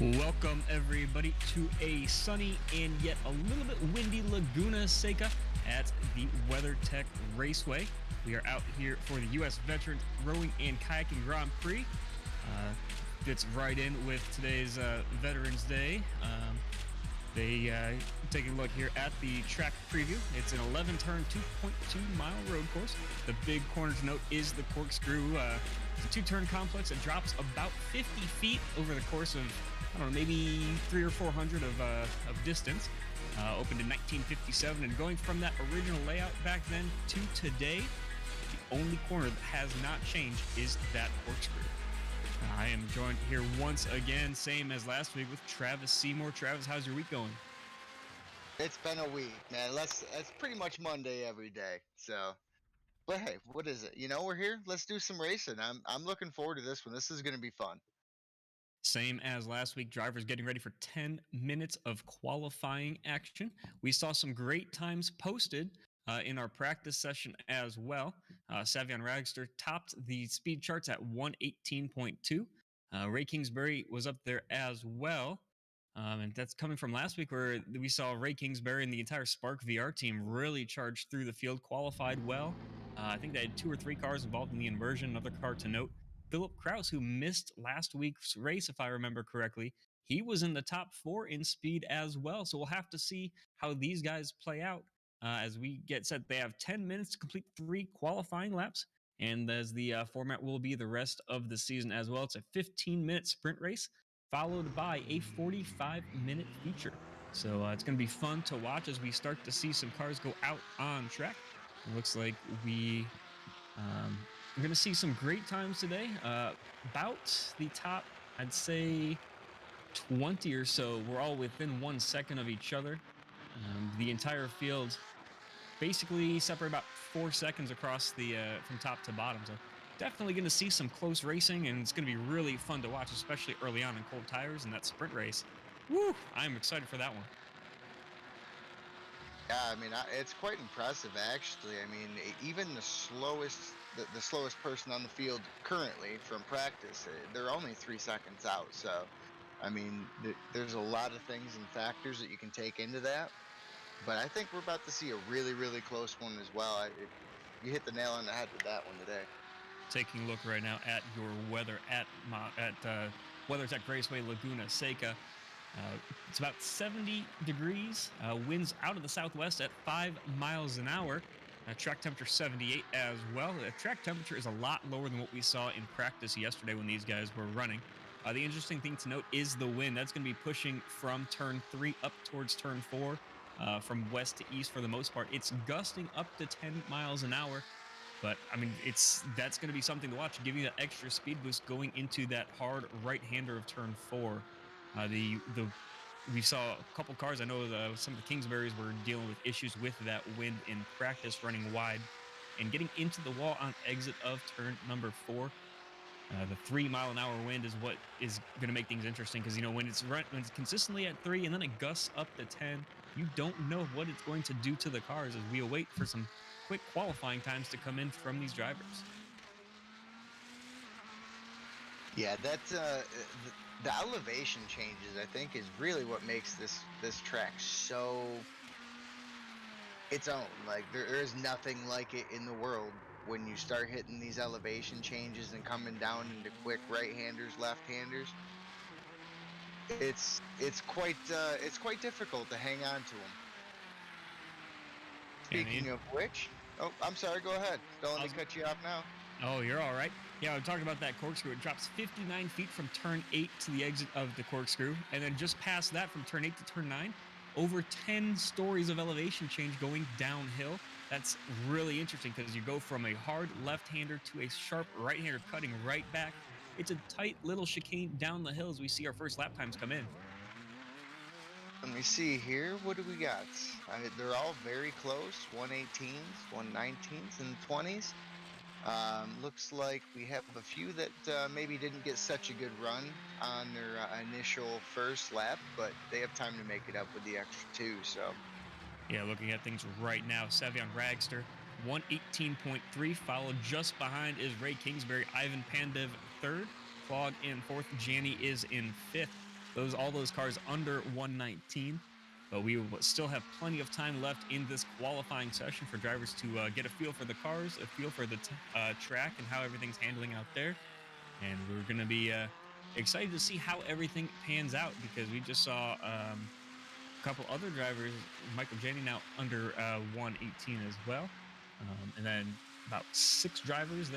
Welcome everybody to a sunny and yet a little bit windy Laguna Seca at the Weathertech Raceway. We are out here for the U.S. Veterans Rowing and Kayaking Grand Prix. Fits right in with today's Veterans Day. Taking a look here at the track preview. It's an 11-turn, 2.2-mile road course. The big corner to note is the corkscrew. It's a two-turn complex that drops about 50 feet over the course of, I don't know, maybe 300 or 400 of distance. Opened in 1957, and going from that original layout back then to today, the only corner that has not changed is that corkscrew. I am joined here once again, same as last week, with Travis Seymour. Travis, how's your week going? It's been a week, man. That's pretty much Monday every day. So, but hey, what is it? We're here. Let's do some racing. I'm looking forward to this one. This is going to be fun. Same as last week, drivers getting ready for 10 minutes of qualifying action. We saw some great times posted in our practice session as well. Savion Ragster topped the speed charts at 118.2. Ray Kingsbury was up there as well. And that's coming from last week, where we saw Ray Kingsbury and the entire Spark VR team really charge through the field, qualified well. I think they had 2 or 3 cars involved in the inversion. Another car to note, Philip Krauss, who missed last week's race, if I remember correctly, he was in the top 4 in speed as well. So we'll have to see how these guys play out as we get set. They have 10 minutes to complete 3 qualifying laps, and as the format will be the rest of the season as well. It's a 15-minute sprint race followed by a 45-minute feature. So it's going to be fun to watch as we start to see some cars go out on track. It looks like we're going to see some great times today. About the top, I'd say 20 or so, we're all within 1 second of each other. The entire field basically separate about 4 seconds across the from top to bottom. So definitely going to see some close racing, and it's going to be really fun to watch, especially early on in cold tires and that sprint race. Woo! I'm excited for that one. Yeah, I mean, it's quite impressive, actually. I mean, even the slowest person on the field currently from practice, they're only 3 seconds out. So, I mean, there's a lot of things and factors that you can take into that. But I think we're about to see a really, really close one as well. You hit the nail on the head with that one today. Taking a look right now at your weather at Weathertech Raceway, Laguna Seca. It's about 70 degrees. Winds out of the southwest at 5 miles an hour. Track temperature 78 as well. The track temperature is a lot lower than what we saw in practice yesterday when these guys were running. The interesting thing to note is the wind. That's going to be pushing from turn 3 up towards turn 4, from west to east for the most part. It's gusting up to 10 miles an hour. But I mean, that's going to be something to watch, giving you that extra speed boost going into that hard right-hander of turn 4. We saw a couple cars. I know some of the Kingsburys were dealing with issues with that wind in practice, running wide and getting into the wall on exit of turn number 4. The 3-mile-an-hour wind is what is going to make things interesting, because when it's consistently at 3 and then it gusts up to 10, you don't know what it's going to do to the cars as we await for some quick qualifying times to come in from these drivers. Yeah, that's the elevation changes, I think, is really what makes this track so its own. Like there is nothing like it in the world when you start hitting these elevation changes and coming down into quick right-handers, left-handers. It's quite difficult to hang on to them. Speaking of which, oh, I'm sorry. Go ahead. Don't let me cut you off now. Oh, you're all right. Yeah, I'm talking about that corkscrew. It drops 59 feet from turn 8 to the exit of the corkscrew, and then just past that, from turn 8 to turn 9, over 10 stories of elevation change going downhill. That's really interesting, because you go from a hard left-hander to a sharp right-hander cutting right back. It's a tight little chicane down the hill as we see our first lap times come in. Let me see here. What do we got? They're all very close. 118s, 119s, and 20s. Looks like we have a few that maybe didn't get such a good run on their initial first lap, but they have time to make it up with the extra 2. So, yeah, looking at things right now, Savion Ragster, 118.3, followed just behind is Ray Kingsbury, Ivan Pandev third, Clog in fourth, Jani is in fifth. all those cars under 119. But we will still have plenty of time left in this qualifying session for drivers to get a feel for the cars, a feel for the track, and how everything's handling out there. And we're going to be excited to see how everything pans out, because we just saw a couple other drivers, Michael Janney now under 118 as well. And then about 4 drivers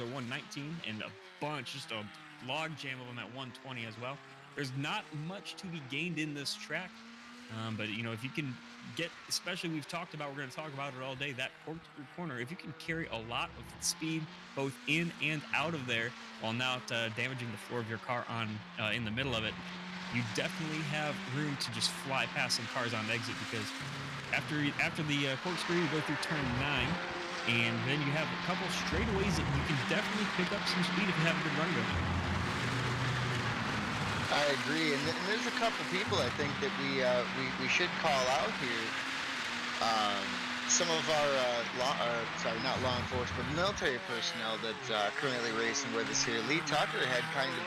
at 119, and a bunch, just a log jam of them at 120 as well. There's not much to be gained in this track. But, you know, if you can get, especially we're going to talk about it all day, that corkscrew corner, if you can carry a lot of speed both in and out of there while not damaging the floor of your car in the middle of it, you definitely have room to just fly past some cars on exit, because after the corkscrew, you go through turn 9, and then you have a couple straightaways that you can definitely pick up some speed if you have a good run going. I agree, and there's a couple people I think that we should call out here. Some of our not law enforcement, but military personnel that currently racing with us here. Lee Tucker had kind of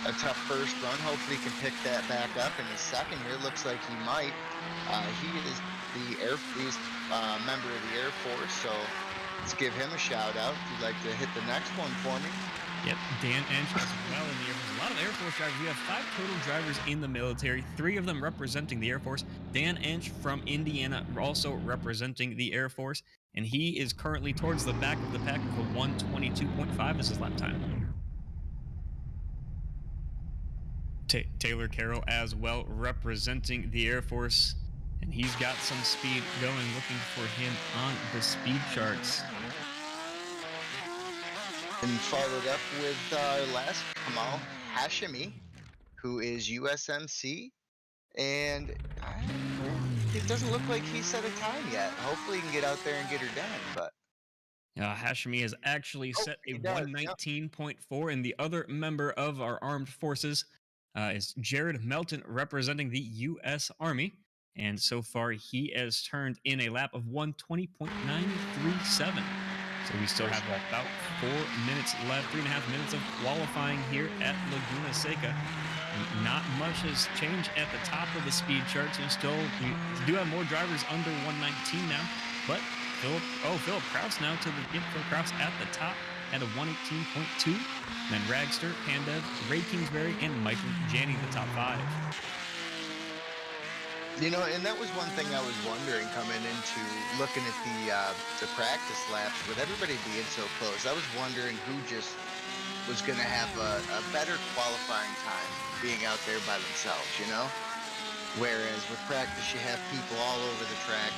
a tough first run. Hopefully, he can pick that back up in his second here. Looks like he might. He is he's a member of the Air Force, so let's give him a shout out. If you'd like to hit the next one for me. Yep, Dan Ench as well in the Air Force. A lot of Air Force drivers. We have 5 total drivers in the military, 3 of them representing the Air Force. Dan Ench from Indiana also representing the Air Force, and he is currently towards the back of the pack with a 122.5 as his lap time. Taylor Carroll as well representing the Air Force, and he's got some speed going, looking for him on the speed charts. And followed up with our last Kamal Hashmi, who is USMC, and it doesn't look like he set a time yet. Hopefully he can get out there and get her done, but... Hashmi has actually set a 119.4, and the other member of our armed forces is Jared Melton, representing the U.S. Army, and so far he has turned in a lap of 120.937. So we still have about 4 minutes left, 3.5 minutes of qualifying here at Laguna Seca. And not much has changed at the top of the speed charts. We do have more drivers under 119 now, but Philip Krauss now Phil Krauss at the top at a 118.2. Then Ragster, Pandev, Ray Kingsbury, and Michael Janney, the top 5. You know, and that was one thing I was wondering coming into looking at the practice laps with everybody being so close. I was wondering who just was going to have a better qualifying time being out there by themselves, you know? Whereas with practice, you have people all over the track.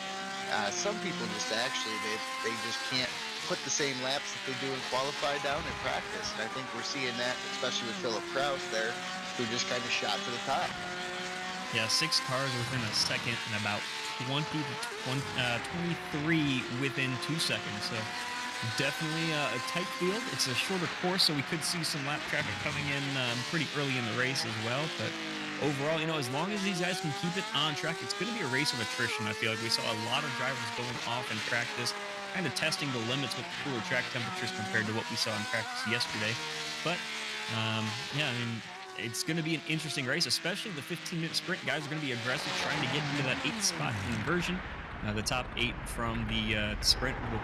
Some people just actually, they just can't put the same laps that they do in qualify down in practice. And I think we're seeing that, especially with Philip Krauss there, who just kind of shot to the top. Yeah, 6 cars within a second and about 20 to 23 within 2 seconds. So definitely a tight field. It's a shorter course, so we could see some lap traffic coming in pretty early in the race as well. But overall, you know, as long as these guys can keep it on track, it's going to be a race of attrition. I feel like we saw a lot of drivers going off in practice, kind of testing the limits with the cooler track temperatures compared to what we saw in practice yesterday. But, yeah, I mean, it's going to be an interesting race, especially the 15-minute sprint. Guys are going to be aggressive, trying to get into that 8th spot inversion. The top 8 from the sprint will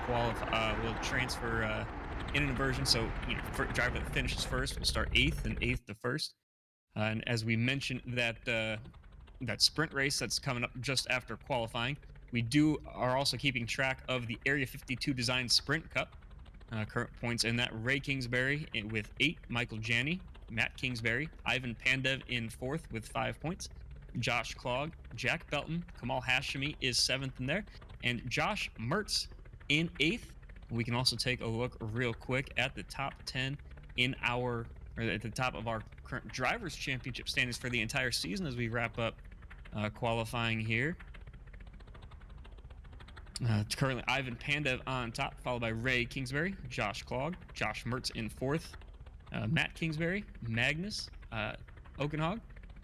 transfer in an inversion. So, you know, for driver that finishes first will start 8th, and 8th to 1st. And as we mentioned, that sprint race that's coming up just after qualifying, we are also keeping track of the Area 52 Design Sprint Cup. Current points in that: Ray Kingsbury with 8, Michael Janney, Matt Kingsbury, Ivan Pandev in 4th with 5 points, Josh Klog, Jack Belton, Kamal Hashmi is 7th in there, and Josh Mertz in 8th. We can also take a look real quick at the top 10 at the top of our current Drivers' Championship standings for the entire season as we wrap up qualifying here. It's currently Ivan Pandev on top, followed by Ray Kingsbury, Josh Klog, Josh Mertz in 4th, Matt Kingsbury, Magnus Okenhog,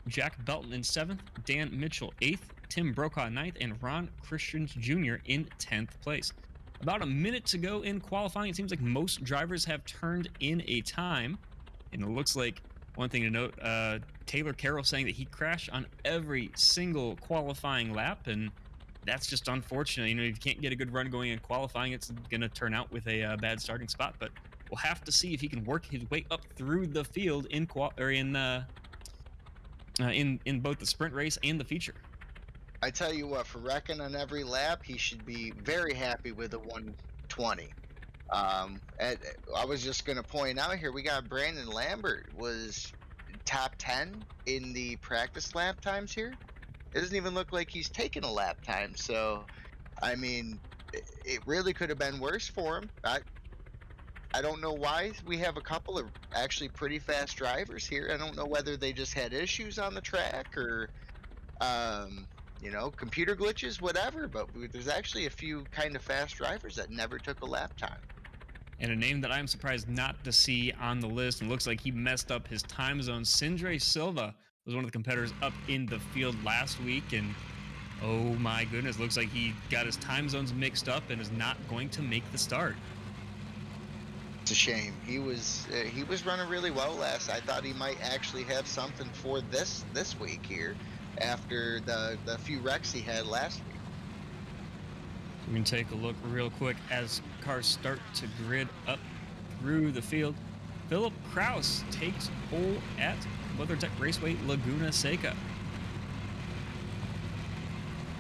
Jack Belton in 7th, Dan Mitchell 8th, Tim Brokaw 9th, and Ron Christians Jr. in 10th place. About a minute to go in qualifying. It seems like most drivers have turned in a time, and it looks like One thing to note, Taylor Carroll saying that he crashed on every single qualifying lap, and that's just unfortunate. You know, if you can't get a good run going in qualifying, it's going to turn out with a bad starting spot. But we'll have to see if he can work his way up through the field in both the sprint race and the feature. I tell you what, for wrecking on every lap, he should be very happy with a 120. I was just going to point out here, we got Brandon Lambert was top 10 in the practice lap times here. It doesn't even look like he's taken a lap time. So, I mean, it really could have been worse for him. I don't know why. We have a couple of actually pretty fast drivers here. I don't know whether they just had issues on the track or, computer glitches, whatever. But there's actually a few kind of fast drivers that never took a lap time. And a name that I'm surprised not to see on the list, and looks like he messed up his time zone. Sindre Silva was one of the competitors up in the field last week, and oh my goodness, looks like he got his time zones mixed up and is not going to make the start. It's a shame. He was running really well last. I thought he might actually have something for this week here after the few wrecks he had last week. We can take a look real quick as cars start to grid up through the field. Philip Krauss takes pole at Weathertech Raceway Laguna Seca.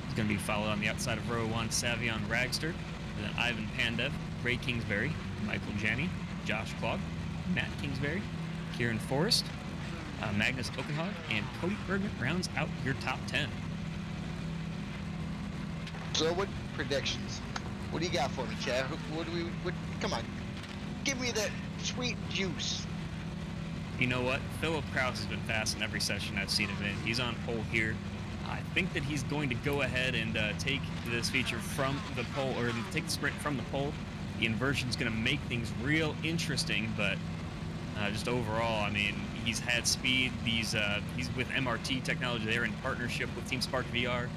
He's going to be followed on the outside of row 1, Savion Ragster, and then Ivan Pandev, Ray Kingsbury, Michael Janney, Josh Klog, Matt Kingsbury, Kieran Forrest, Magnus Okenhog, and Cody Bergman rounds out your top 10. So what predictions? What do you got for me, Chad? Come on. Give me that sweet juice. You know what? Philip Krauss has been fast in every session I've seen him in. He's on pole here. I think that he's going to go ahead and take this feature from the pole, or take the sprint from the pole. The inversion is going to make things real interesting, but just overall, I mean, he's had speed. He's with MRT technology. They're in partnership with Team Spark VR.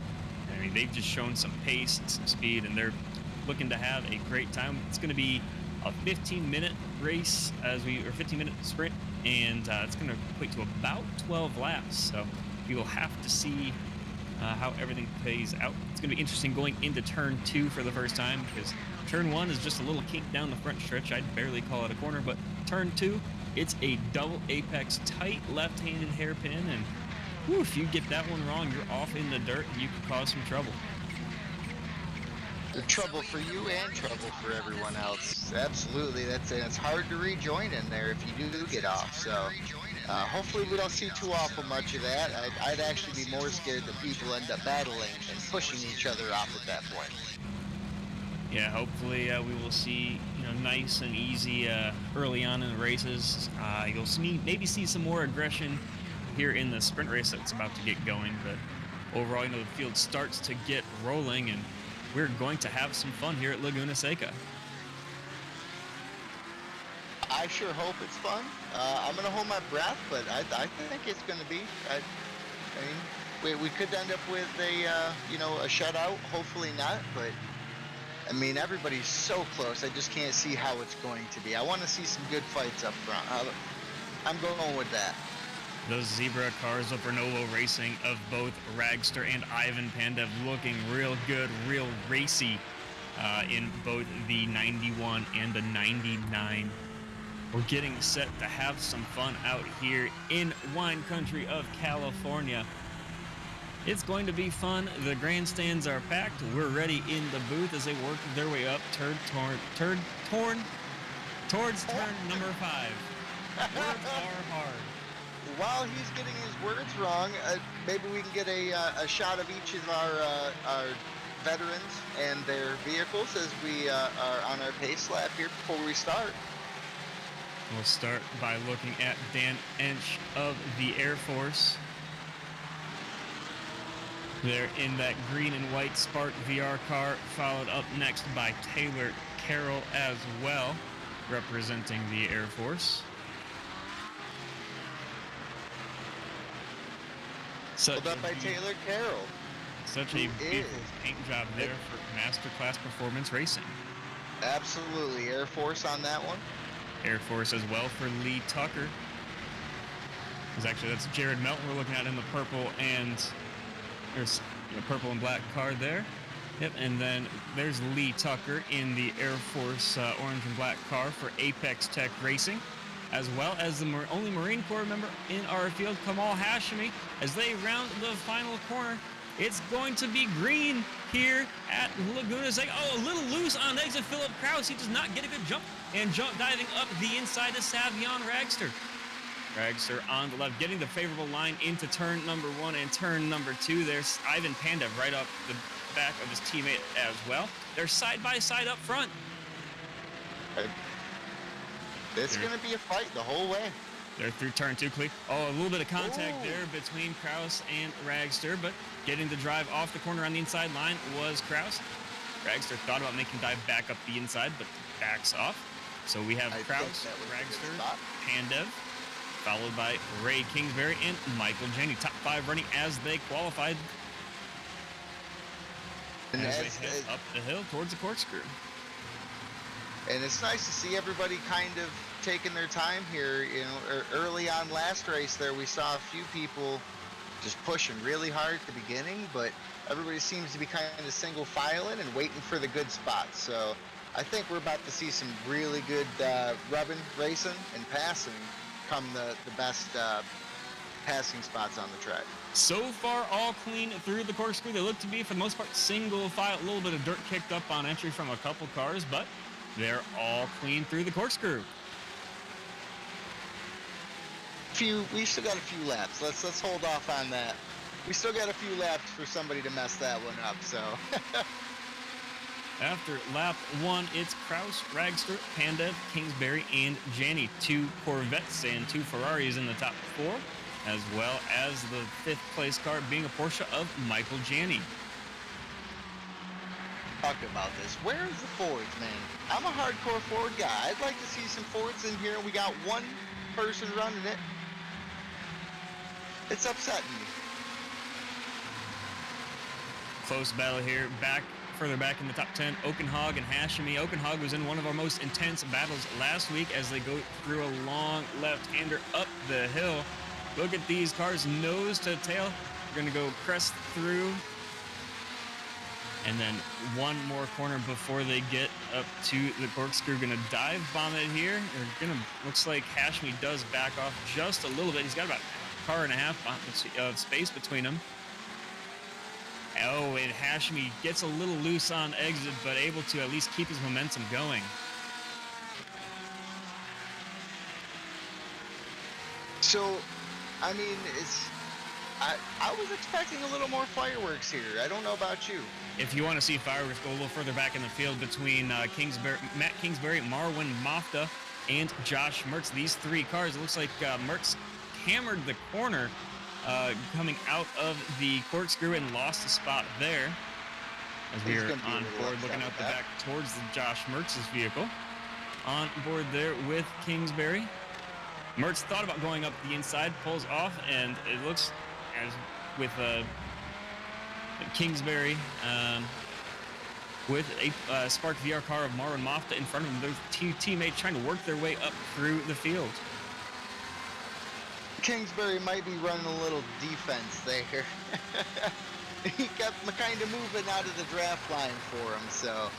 I mean, they've just shown some pace and some speed, and they're looking to have a great time. It's going to be a 15-minute race, 15-minute sprint, and it's going to equate to about 12 laps. So we will have to see how everything plays out. It's going to be interesting going into turn 2 for the first time, because turn 1 is just a little kink down the front stretch. I'd barely call it a corner, but turn 2, it's a double apex tight left-handed hairpin, and if you get that one wrong, you're off in the dirt and you can cause some trouble. Trouble for you and trouble for everyone else. Absolutely. It's hard to rejoin in there if you do get off. So hopefully we don't see too awful much of that. I'd actually be more scared that people end up battling and pushing each other off at that point. Yeah, hopefully we will see nice and easy early on in the races. You'll maybe see some more aggression here in the sprint race that's about to get going, but overall, the field starts to get rolling, and we're going to have some fun here at Laguna Seca. I sure hope it's fun. I'm going to hold my breath, but I think it's going to be. I mean, we could end up with a shutout. Hopefully not, but I mean, everybody's so close. I just can't see how it's going to be. I want to see some good fights up front. I'm going with that. Those Zebra cars of Renovo Racing of both Ragster and Ivan Pandev looking real good, real racy in both the 91 and the 99. We're getting set to have some fun out here in wine country of California. It's going to be fun. The grandstands are packed. We're ready in the booth as they work their way up towards turn number 5. Words are hard. While he's getting his words wrong, maybe we can get a shot of each of our veterans and their vehicles as we are on our pace lap here before we start. We'll start by looking at Dan Ench of the Air Force. They're in that green and white Spark VR car, followed up next by Taylor Carroll as well, representing the Air Force. Pulled up by Taylor Carroll. Such a beautiful paint job there for Masterclass Performance Racing. Absolutely. Air Force on that one. Air Force as well for Lee Tucker. Actually, that's Jared Melton we're looking at in the purple and there's purple and black car there. Yep, and then there's Lee Tucker in the Air Force orange and black car for Apex Tech Racing, as well as the only Marine Corps member in our field, Kamal Hashmi, as they round the final corner. It's going to be green here at Laguna Seca. Oh, a little loose on exit. Philip Krauss, he does not get a good jump, and diving up the inside to Savion Ragster. Ragster on the left, getting the favorable line into turn number 1 and turn number 2. There's Ivan Pandev right up the back of his teammate as well. They're side by side up front. It's going to be a fight the whole way. They're through turn 2, Clee. Oh, a little bit of contact there between Krauss and Ragster, but getting the drive off the corner on the inside line was Krauss. Ragster thought about making dive back up the inside, but backs off. So we have Krauss, Ragster, Pandev, followed by Ray Kingsbury and Michael Janney. Top 5 running as they qualified. And as they head up the hill towards the corkscrew. And it's nice to see everybody kind of taking their time here. You know, early on last race there, we saw a few people just pushing really hard at the beginning, but everybody seems to be kind of single filing and waiting for the good spots. So I think we're about to see some really good rubbing, racing, and passing come the best passing spots on the track. So far, all clean through the corkscrew. They look to be, for the most part, single file. A little bit of dirt kicked up on entry from a couple cars, but they're all clean through the corkscrew. We still got a few laps. Let's hold off on that. We still got a few laps for somebody to mess that one up. So after lap 1, it's Krauss, Ragster, Pandev, Kingsbury, and Janney. 2 Corvettes and 2 Ferraris in the top 4, as well as the 5th place car being a Porsche of Michael Janney. Talk about this. Where's the Fords, man? I'm a hardcore Ford guy. I'd like to see some Fords in here. We got one person running it. It's upsetting me. Close battle here. Further back in the top 10, Okenhog and Hashmi. Okenhog was in one of our most intense battles last week as they go through a long left-hander up the hill. Look at these cars, nose to tail. They're going to go crest through. And then one more corner before they get up to the corkscrew. Going to dive bomb it here. Looks like Hashmi does back off just a little bit. He's got about a car and a half of space between them. Oh, and Hashmi gets a little loose on exit, but able to at least keep his momentum going. So, I mean, I was expecting a little more fireworks here. I don't know about you. If you want to see fireworks, go a little further back in the field between Matt Kingsbury, Marwin Mafta, and Josh Mertz. These 3 cars, it looks like Mertz hammered the corner coming out of the corkscrew and lost the spot there. As we are on board, looking out the back towards the Josh Mertz's vehicle. On board there with Kingsbury. Mertz thought about going up the inside, pulls off, and it looks as with Kingsbury with a Spark VR car of Marwin Mafta in front of him. Those 2 teammates trying to work their way up through the field. Kingsbury might be running a little defense there. He kept kind of moving out of the draft line for him, so.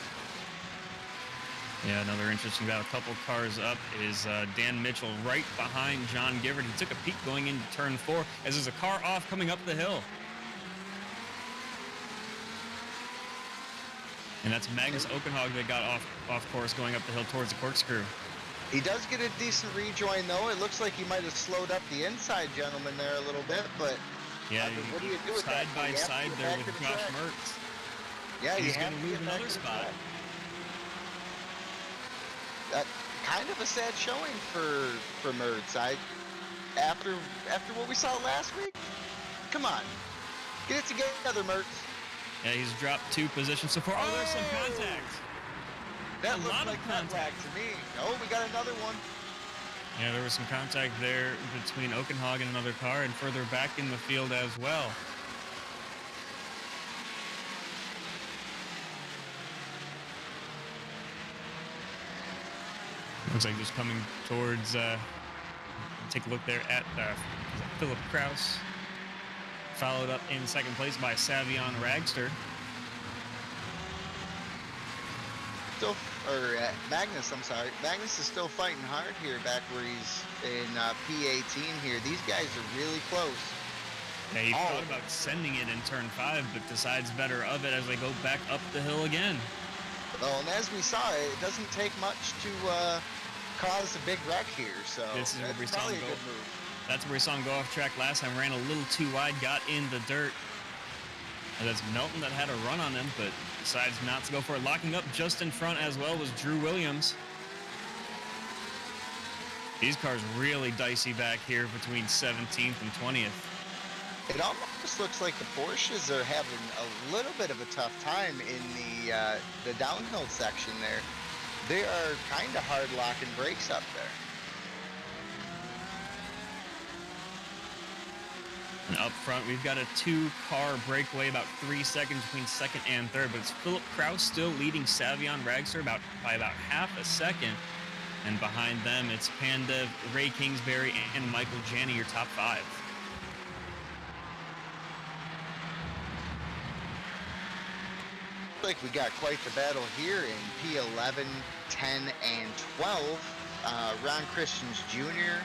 Yeah, another interesting battle. A couple cars up is Dan Mitchell right behind John Givert. He took a peek going into turn 4 as there's a car off coming up the hill. And that's Magnus Okenhog that got off course going up the hill towards the corkscrew. He does get a decent rejoin, though. It looks like he might have slowed up the inside gentleman there a little bit, but yeah, I mean, what do you do with side that? by side there with Josh Mertz. Yeah, he's going to lose another spot. Kind of a sad showing for Mertz. After what we saw last week, come on, get it together, Mertz. Yeah, he's dropped 2 positions so far. Oh, there's some contact. That looked like contact to me. Oh, we got another one. Yeah, there was some contact there between Okenhog and another car, and further back in the field as well. Looks like just coming towards, take a look there at Philip Krauss. Followed up in second place by Savion Ragster. Magnus, I'm sorry. Magnus is still fighting hard here back where he's in P18 here. These guys are really close. Yeah, he thought about sending it in turn 5, but decides better of it as they go back up the hill again. Well, and as we saw, it doesn't take much to cause a big wreck here, so this is where we saw him a go. good move. That's where we saw him go off track last time, ran a little too wide, got in the dirt. And that's Melton that had a run on him, but decides not to go for it. Locking up just in front as well was Drew Williams. These cars really dicey back here between 17th and 20th. It almost looks like the Porsches are having a little bit of a tough time in the downhill section there. They are kind of hard locking brakes up there. And up front, we've got a 2-car breakaway, about 3 seconds between second and third, but it's Philip Krauss still leading Savion Ragster by about half a second. And behind them, it's Pandev, Ray Kingsbury, and Michael Janney, your top 5. Like we got quite the battle here in P11, 10, and 12. Ron Christians Jr.,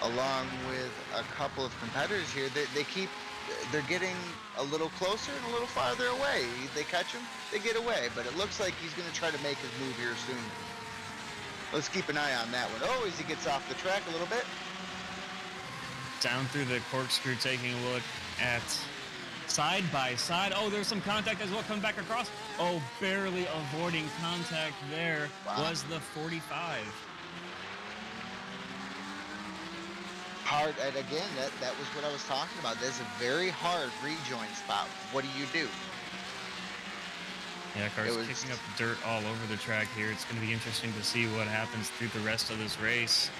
along with a couple of competitors here, they're getting a little closer and a little farther away. They catch him, they get away, but it looks like he's going to try to make his move here soon. Let's keep an eye on that one. Oh, as he gets off the track a little bit. Down through the corkscrew, taking a look at side by side. Oh, there's some contact as well, coming back across. Oh, barely avoiding contact there. Wow. Was the 45. Hard, and again, that was what I was talking about. There's a very hard rejoin spot. What do you do? Yeah, cars kicking up dirt all over the track here. It's going to be interesting to see what happens through the rest of this race.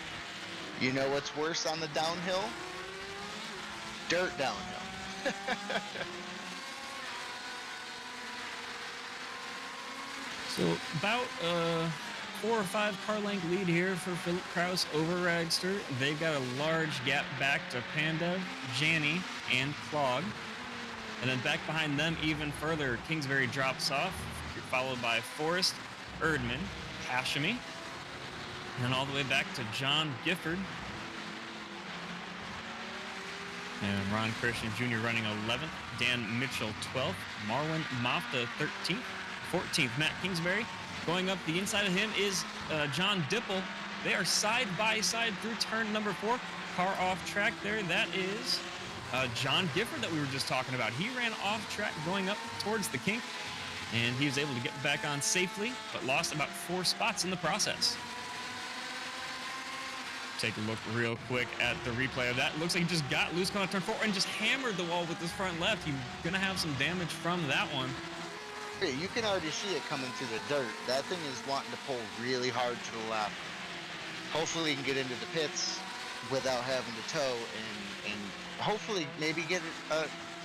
You know what's worse on the downhill? Dirt downhill. So about 4 or 5 car length lead here for Philip Krauss over Ragster. They've got a large gap back to Pandev, Janney, and Clog. And then back behind them even further, Kingsbury drops off, followed by Forrest, Erdman, Hashmi, and all the way back to John Gifford. And Ron Christian Jr. running 11th, Dan Mitchell 12th, Marwin Mafta 13th, 14th, Matt Kingsbury. Going up the inside of him is John Dipple. They are side by side through turn number 4. Car off track there, that is John Gifford that we were just talking about. He ran off track going up towards the kink, and he was able to get back on safely, but lost about 4 spots in the process. Take a look real quick at the replay of that. Looks like he just got loose coming out turn 4 and just hammered the wall with his front left. He's going to have some damage from that one. You can already see it coming through the dirt. That thing is wanting to pull really hard to the left. Hopefully he can get into the pits without having to tow and hopefully maybe get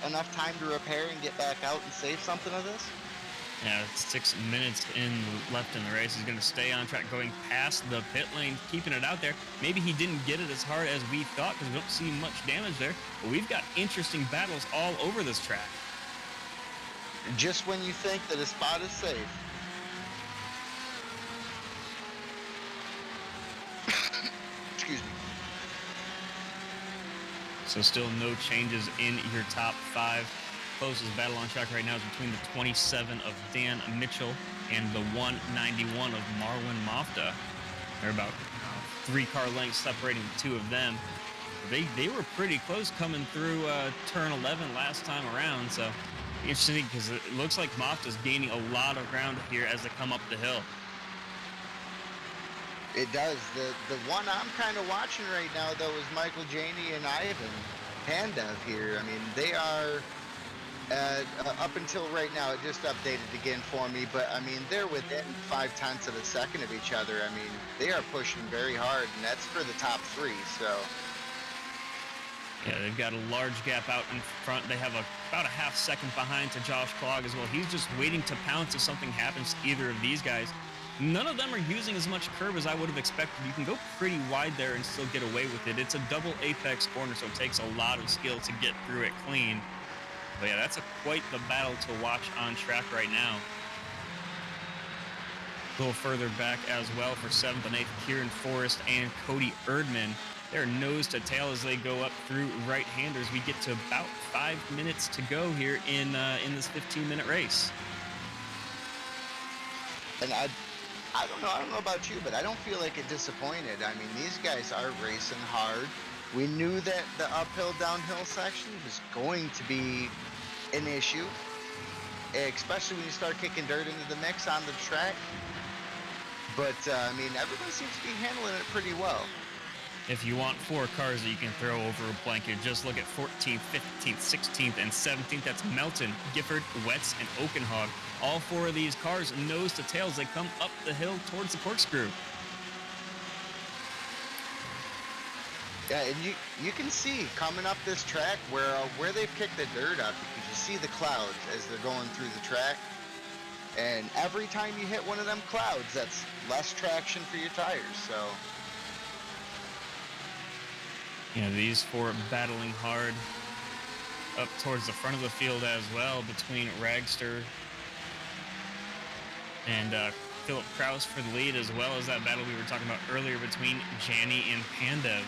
enough time to repair and get back out and save something of this. Yeah, 6 minutes left in the race. He's going to stay on track going past the pit lane, keeping it out there. Maybe he didn't get it as hard as we thought because we don't see much damage there. But we've got interesting battles all over this track. Just when you think that a spot is safe. Excuse me. So still no changes in your top 5. Closest battle on track right now is between the 27 of Dan Mitchell and the 191 of Marwin Mafta. They're about 3 car lengths separating the 2 of them. They were pretty close coming through turn 11 last time around, so interesting because it looks like Mafta's gaining a lot of ground here as they come up the hill. It does. The one I'm kind of watching right now, though, is Michael Janney and Ivan Pandev here. I mean, they are, up until right now, it just updated again for me, but, I mean, they're within 0.5 of a second of each other. I mean, they are pushing very hard, and that's for the top 3, so. Yeah, they've got a large gap out in front. They have about a half second behind to Josh Clog as well. He's just waiting to pounce if something happens to either of these guys. None of them are using as much curb as I would have expected. You can go pretty wide there and still get away with it. It's a double apex corner, so it takes a lot of skill to get through it clean. But yeah, that's quite the battle to watch on track right now. A little further back as well for 7th and 8th, Kieran Forrest and Cody Erdman. They're nose to tail as they go up through right-handers. We get to about 5 minutes to go here in this 15-minute race. And I don't know about you, but I don't feel like it disappointed. I mean, these guys are racing hard. We knew that the uphill downhill section was going to be an issue, especially when you start kicking dirt into the mix on the track. But I mean, everyone seems to be handling it pretty well. If you want 4 cars that you can throw over a blanket, just look at 14th, 15th, 16th, and 17th. That's Melton, Givert, Wetz, and Oakenhog. All 4 of these cars nose to tail as they come up the hill towards the corkscrew. Yeah, and you can see coming up this track where they've kicked the dirt up, because you see the clouds as they're going through the track. And every time you hit one of them clouds, that's less traction for your tires, so... You know, these 4 battling hard up towards the front of the field as well, between Ragster and Philip Krauss for the lead, as well as that battle we were talking about earlier between Jani and Pandev.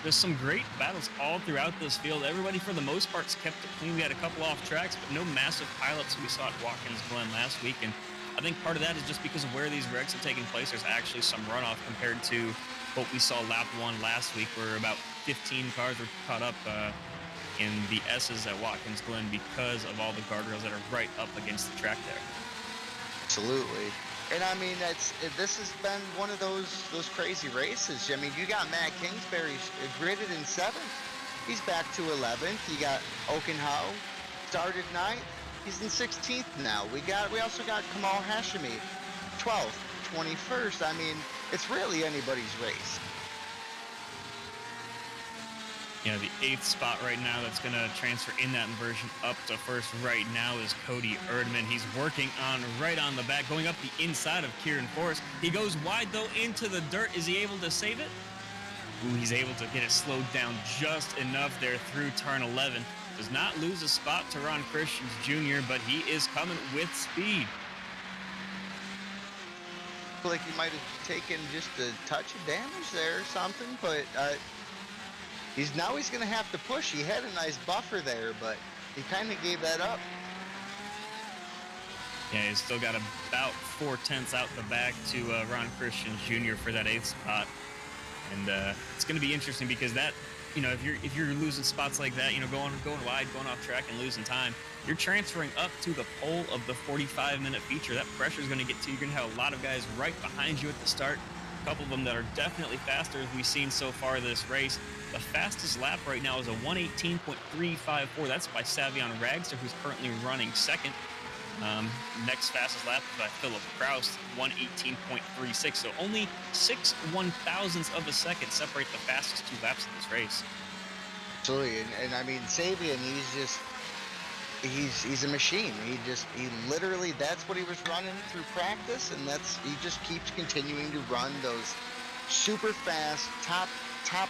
There's some great battles all throughout this field. Everybody, for the most part, kept it clean. We had a couple off tracks, but no massive pileups we saw at Watkins Glen last week. And I think part of that is just because of where these wrecks have taken place. There's actually some runoff compared to what we saw lap 1 last week, where about 15 cars were caught up in the S's at Watkins Glen because of all the guardrails that are right up against the track there. Absolutely. And I mean, this has been one of those crazy races. I mean, you got Matt Kingsbury gridded in 7th. He's back to 11th. You got Oakenhow started 9th. He's in 16th now. We also got Kamal Hashmi 12th, 21st. I mean, it's really anybody's race. Yeah, the 8th spot right now that's going to transfer in that inversion up to first right now is Cody Erdman. He's working right on the back, going up the inside of Kieran Forrest. He goes wide, though, into the dirt. Is he able to save it? Ooh, he's able to get it slowed down just enough there through turn 11. Does not lose a spot to Ron Christians Jr., but he is coming with speed. I feel like he might have taken just a touch of damage there or something, but... He's going to have to push. He had a nice buffer there, but he kind of gave that up. Yeah, he's still got about 4/10 out the back to Ron Christians Jr. for that 8th spot. And it's going to be interesting because that, you know, if you're losing spots like that, you know, going wide, going off track and losing time, you're transferring up to the pole of the 45-minute feature. That pressure is going to get to you. You're going to have a lot of guys right behind you at the start. A couple of them that are definitely faster as we've seen so far this race. The fastest lap right now is a 1:18.354. That's by Savion Ragster, who's currently running 2nd. Next fastest lap is by Philip Krauss, 1:18.36. So only 6 1/1000ths of a second separate the fastest 2 laps of this race. Absolutely, and I mean, Savion, he's a machine. He literally, that's what he was running through practice, and he just keeps continuing to run those super fast top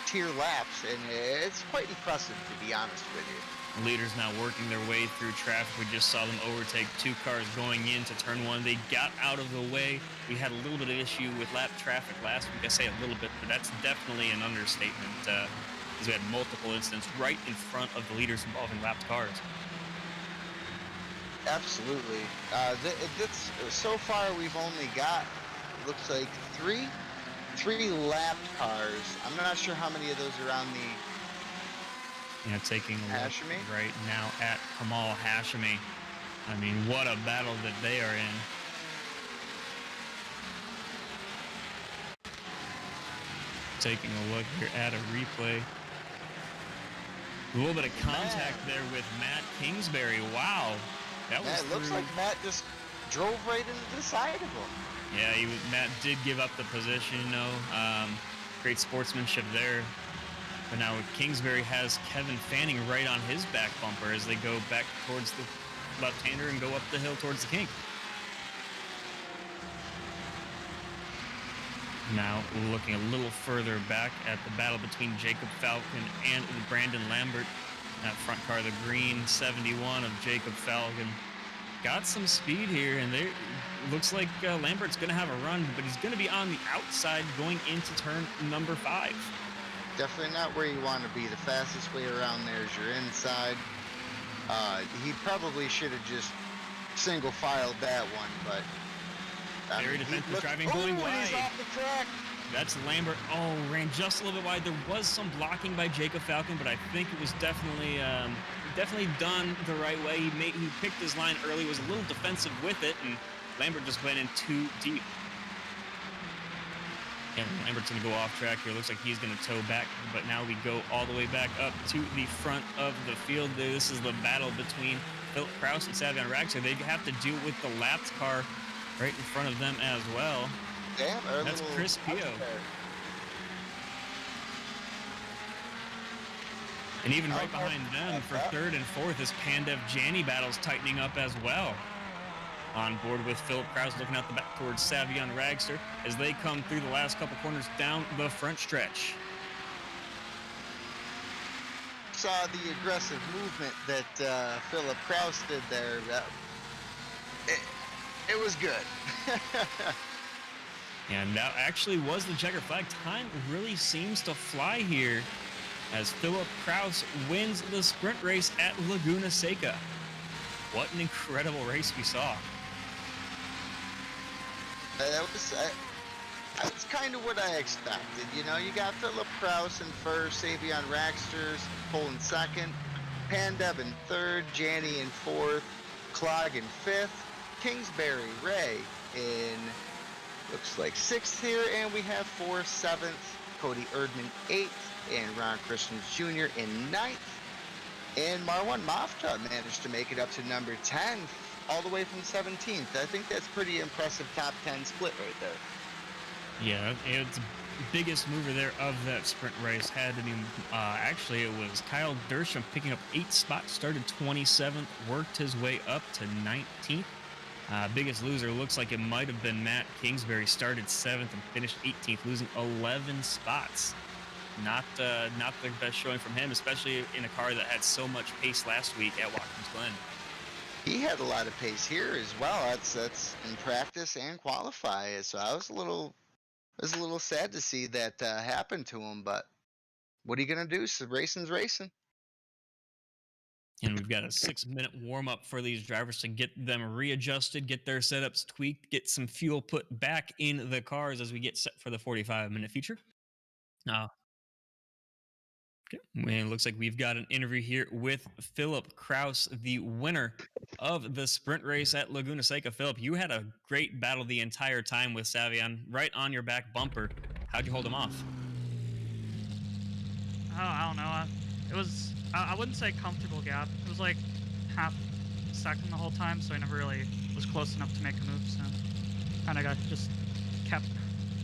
tier laps, and it's quite impressive, to be honest with you. Leaders now working their way through traffic. We just saw them overtake 2 cars going into turn 1. They got out of the way. We had a little bit of issue with lap traffic last week. I say a little bit, but that's definitely an understatement, because we had multiple incidents right in front of the leaders involving lapped cars. Absolutely. So far we've only got, looks like three lapped cars. I'm not sure how many of those are on the... Yeah, taking a look Hashmi right now at Kamal Hashmi. I mean, what a battle that they are in. Taking a look here at a replay. A little bit of contact there with Matt Kingsbury. Wow. That was it looks like Matt just drove right into the side of him. Yeah, Matt did give up the position, you know. Great sportsmanship there. But now Kingsbury has Kevin Fanning right on his back bumper as they go back towards the left-hander and go up the hill towards the King. Now looking a little further back at the battle between Jacob Falcon and Brandon Lambert. That front car, the green 71 of Jacob Falcon, got some speed here, and there looks like Lambert's going to have a run, but he's going to be on the outside going into turn number 5. Definitely not where you want to be. The fastest way around there is your inside. He probably should have just single filed that one, but very defensive driving, going wide. He's off the track. That's Lambert. Oh, ran just a little bit wide. There was some blocking by Jacob Falcon, but I think it was definitely done the right way. He picked his line early, was a little defensive with it, and Lambert just went in too deep. And Lambert's going to go off track here. Looks like he's going to tow back, but now we go all the way back up to the front of the field. This is the battle between Philip Krauss and Savion Ragser. They have to deal with the lapped car right in front of them as well. Damn, that's Chris Pio. And even right behind them for third and fourth is Pandev Jani battles tightening up as well. On board with Philip Krauss looking out the back towards Savion Ragster as they come through the last couple corners down the front stretch. Saw the aggressive movement that Philip Krauss did there. It was good. And that actually was the checker flag. Time really seems to fly here as Philip Krauss wins the sprint race at Laguna Seca. What an incredible race we saw. That's kind of what I expected. You know, you got Philip Krauss in first, Savion Ragster's pole in second, Pandev in third, Jani in fourth, Clog in fifth, Kingsbury, Ray in, looks like sixth here, and we have fourth, seventh, Cody Erdman eighth, and Ron Christians Jr. in ninth, and Marwan Mafta managed to make it up to number 10, all the way from 17th. I think that's pretty impressive top 10 split right there. Yeah, it's biggest mover there of that sprint race had to be, actually it was Kyle Dersham picking up 8 spots, started 27th, worked his way up to 19th. Biggest loser looks like it might have been Matt Kingsbury, started 7th and finished 18th, losing 11 spots. Not the best showing from him, especially in a car that had so much pace last week at Watkins Glen. He had a lot of pace here as well. That's in practice and qualify. So I was a little sad to see that happen to him. But what are you gonna do? So racing's racing. And we've got a 6-minute warm-up for these drivers to get them readjusted, get their setups tweaked, get some fuel put back in the cars as we get set for the 45-minute feature. Okay. And it looks like we've got an interview here with Philip Krauss, the winner of the sprint race at Laguna Seca. Philip, you had a great battle the entire time with Savion, right on your back bumper. How'd you hold him off? Oh, I don't know. It was, I wouldn't say comfortable gap. It was like half second the whole time, so I never really was close enough to make a move. So kind of just kept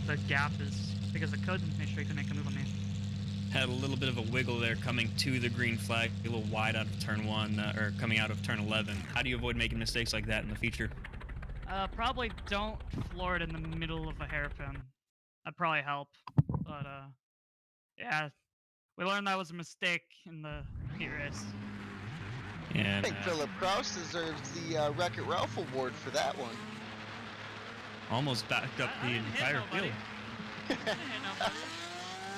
the gap as big as I could and make sure he could make a move on me. Had a little bit of a wiggle there coming to the green flag, a little wide out of turn 1, or coming out of turn 11. How do you avoid making mistakes like that in the future? Probably don't floor it in the middle of a hairpin. That'd probably help. But, yeah, we learned that was a mistake in the heat race. And, I think Philip Krauss deserves the Wreck-It Ralph award for that one. Almost backed up the entire field. I didn't hit nobody.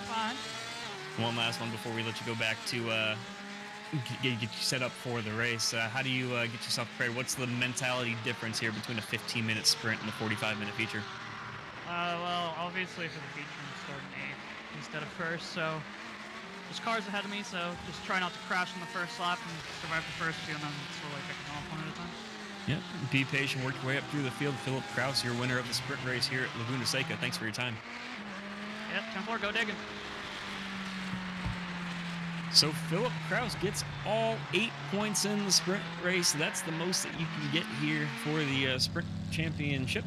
It's fine. One last one before we let you go back to get you set up for the race. How do you get yourself prepared? What's the mentality difference here between a 15-minute sprint and a 45-minute feature? Well, obviously for the feature, I'm starting 8th instead of 1st, so there's cars ahead of me, so just try not to crash in the first lap and survive the first few, and then slowly picking off one at a time. Yep, be patient, work your way up through the field. Philip Krauss, your winner of the sprint race here at Laguna Seca. Thanks for your time. Yep, 10-4, go digging. So Philip Krauss gets all 8 points in the sprint race. That's the most that you can get here for the sprint championship.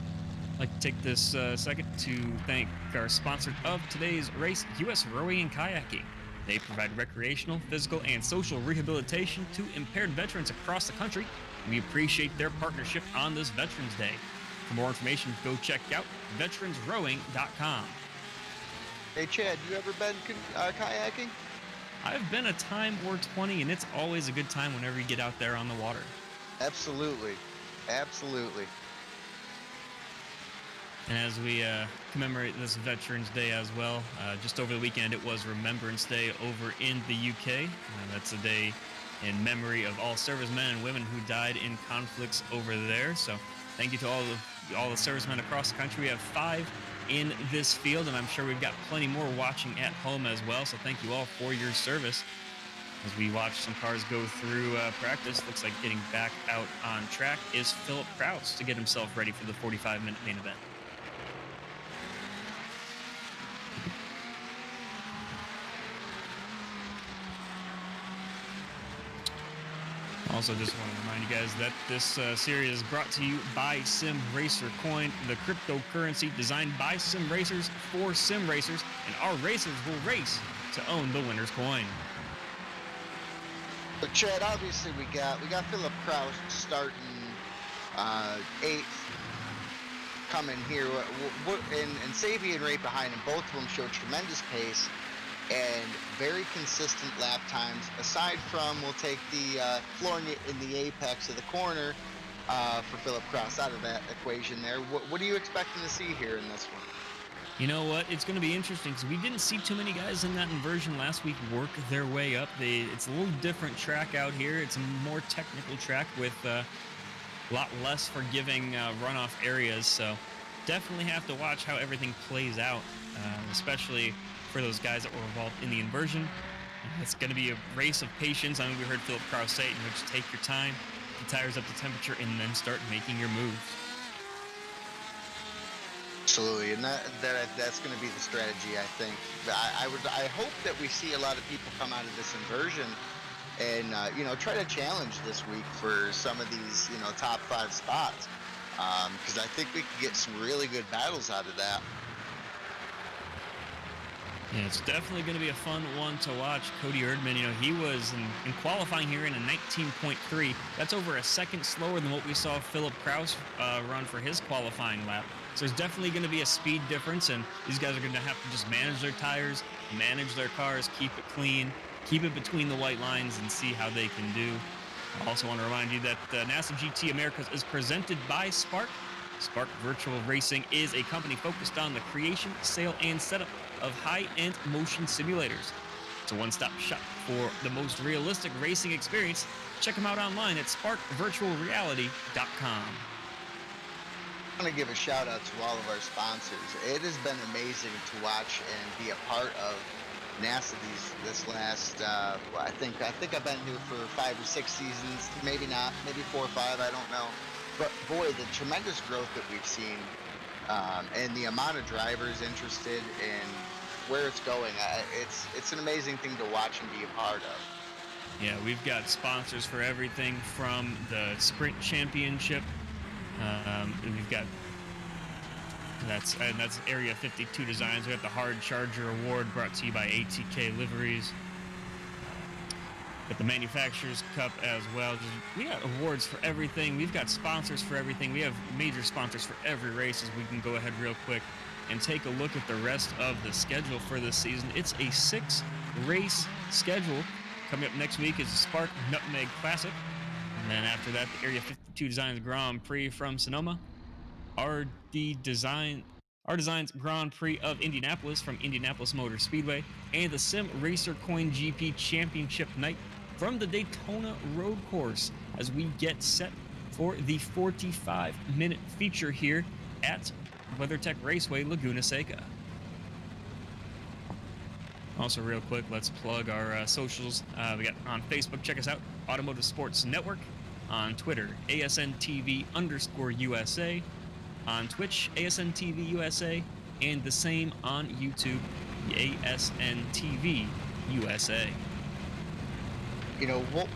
I'd like to take this second to thank our sponsor of today's race, U.S. Rowing and Kayaking. They provide recreational, physical, and social rehabilitation to impaired veterans across the country. We appreciate their partnership on this Veterans Day. For more information, go check out veteransrowing.com. Hey Chad, you ever been kayaking? I've been a time or 20, and it's always a good time whenever you get out there on the water. Absolutely, absolutely. And as we commemorate this Veterans Day as well, just over the weekend it was Remembrance Day over in the UK. That's a day in memory of all servicemen and women who died in conflicts over there. So thank you to all the servicemen across the country. We have 5 in this field, and I'm sure we've got plenty more watching at home as well. So thank you all for your service. As we watch some cars go through practice, looks like getting back out on track is Philip Krauss to get himself ready for the 45-minute main event. Also, just want to remind you guys that this series is brought to you by Sim Racer Coin, the cryptocurrency designed by sim racers for sim racers, and our racers will race to own the winner's coin. But Chad, obviously we got Philip Krauss starting 8th, coming here, and Sabian right behind him. Both of them show tremendous pace and very consistent lap times. Aside from, we'll take the floor in the apex of the corner for Philip Krauss out of that equation there. What are you expecting to see here in this one? You know what? It's going to be interesting because we didn't see too many guys in that inversion last week work their way up. It's a little different track out here. It's a more technical track with a lot less forgiving runoff areas. So definitely have to watch how everything plays out, especially for those guys that were involved in the inversion. It's going to be a race of patience. I mean, we heard Philip Krauss say it, in which take your time, get tires up to temperature, and then start making your moves. Absolutely, and that's going to be the strategy, I think. I hope that we see a lot of people come out of this inversion and try to challenge this week for some of these top 5 spots, because I think we could get some really good battles out of that. Yeah, it's definitely going to be a fun one to watch. Cody Erdman, he was in qualifying here in a 19.3. That's over a second slower than what we saw Philip Krauss run for his qualifying lap. So there's definitely going to be a speed difference, and these guys are going to have to just manage their tires, manage their cars, keep it clean, keep it between the white lines, and see how they can do. I also want to remind you that NASA GT Americas is presented by Spark. Spark Virtual Racing is a company focused on the creation, sale, and setup of high-end motion simulators. It's a one-stop shop for the most realistic racing experience. Check them out online at sparkvirtualreality.com. I want to give a shout out to all of our sponsors. It has been amazing to watch and be a part of NASA this last. I think I've been here for 5 or 6 seasons, maybe not, maybe 4 or 5. I don't know. But boy, the tremendous growth that we've seen, and the amount of drivers interested in where it's going, it's an amazing thing to watch and be a part of. Yeah, we've got sponsors for everything from the Sprint Championship. We've got that's Area 52 Designs. We got the Hard Charger Award brought to you by ATK Liveries. Got the Manufacturers Cup as well. We got awards for everything. We've got sponsors for everything. We have major sponsors for every race. As we can go ahead real quick and take a look at the rest of the schedule for this season. It's a 6-race schedule. Coming up next week is the Spark Nutmeg Classic. And then after that, the Area 52 Designs Grand Prix from Sonoma. RD Designs Grand Prix of Indianapolis from Indianapolis Motor Speedway. And the Sim Racer Coin GP Championship Night from the Daytona Road Course as we get set for the 45-minute feature here at Weathertech Raceway, Laguna Seca. Also, real quick, let's plug our socials. We got on Facebook, check us out, Automotive Sports Network. On Twitter, ASNTV_USA. On Twitch, ASNTV USA. And the same on YouTube, ASNTV USA.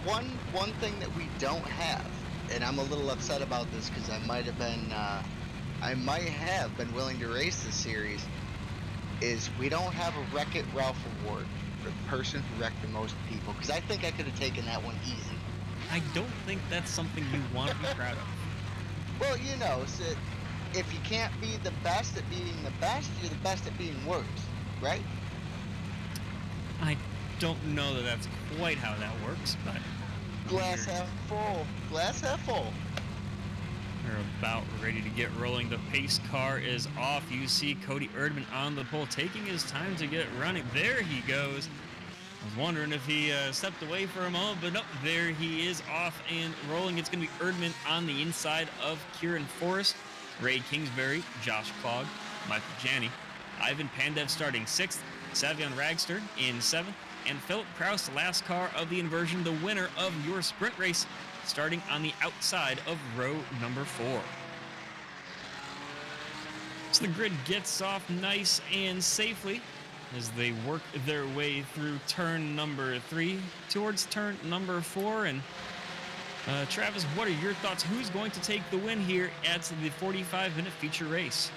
One thing that we don't have, and I'm a little upset about this because I might have been willing to race this series, is we don't have a Wreck-It Ralph award for the person who wrecked the most people, because I think I could have taken that one easy. I don't think that's something you want to be proud of. Well, so if you can't be the best at being the best, you're the best at being worse. right? I don't know that that's quite how that works, but Glass half full. Glass half full. we're about ready to get rolling. The pace car is off. You see Cody Erdman on the pole, taking his time to get running. There he goes. I was wondering if he stepped away for a moment, but nope, there he is off and rolling. It's going to be Erdman on the inside of Kieran Forrest, Ray Kingsbury, Josh Clogg, Michael Janney, Ivan Pandev starting 6th, Savion Ragster in 7th, and Philip Krauss, the last car of the inversion, the winner of your sprint race, starting on the outside of row number 4. So the grid gets off nice and safely as they work their way through turn number 3 towards turn number 4. And Travis, what are your thoughts? Who's going to take the win here at the 45-minute feature race?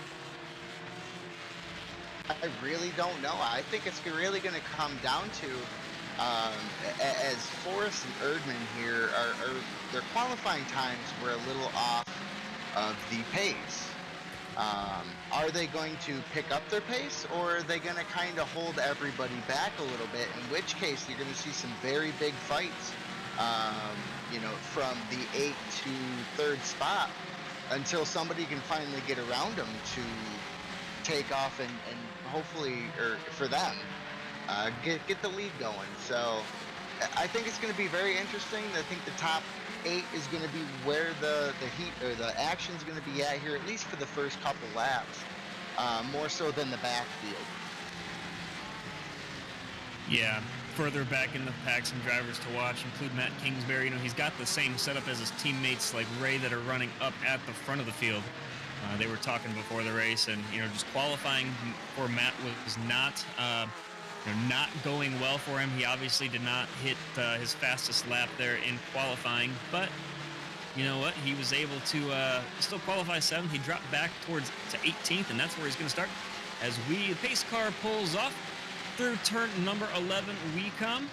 I really don't know. I think it's really going to come down to as Forrest and Erdman here their qualifying times were a little off of the pace. Are they going to pick up their pace, or are they going to kind of hold everybody back a little bit? In which case, you're going to see some very big fights, from the 8th to 3rd spot until somebody can finally get around them to take off and hopefully, or for them, get the lead going. So I think it's going to be very interesting. I think the top 8 is going to be where the heat or the action is going to be at here, at least for the first couple laps, more so than the backfield. Yeah, further back in the pack, some drivers to watch include Matt Kingsbury. He's got the same setup as his teammates like Ray that are running up at the front of the field. They were talking before the race, and just qualifying for Matt was not going well for him. He obviously did not hit his fastest lap there in qualifying, but you know what? He was able to still qualify 7th. He dropped back to 18th, and that's where he's going to start. As the pace car pulls off through turn number 11, we come,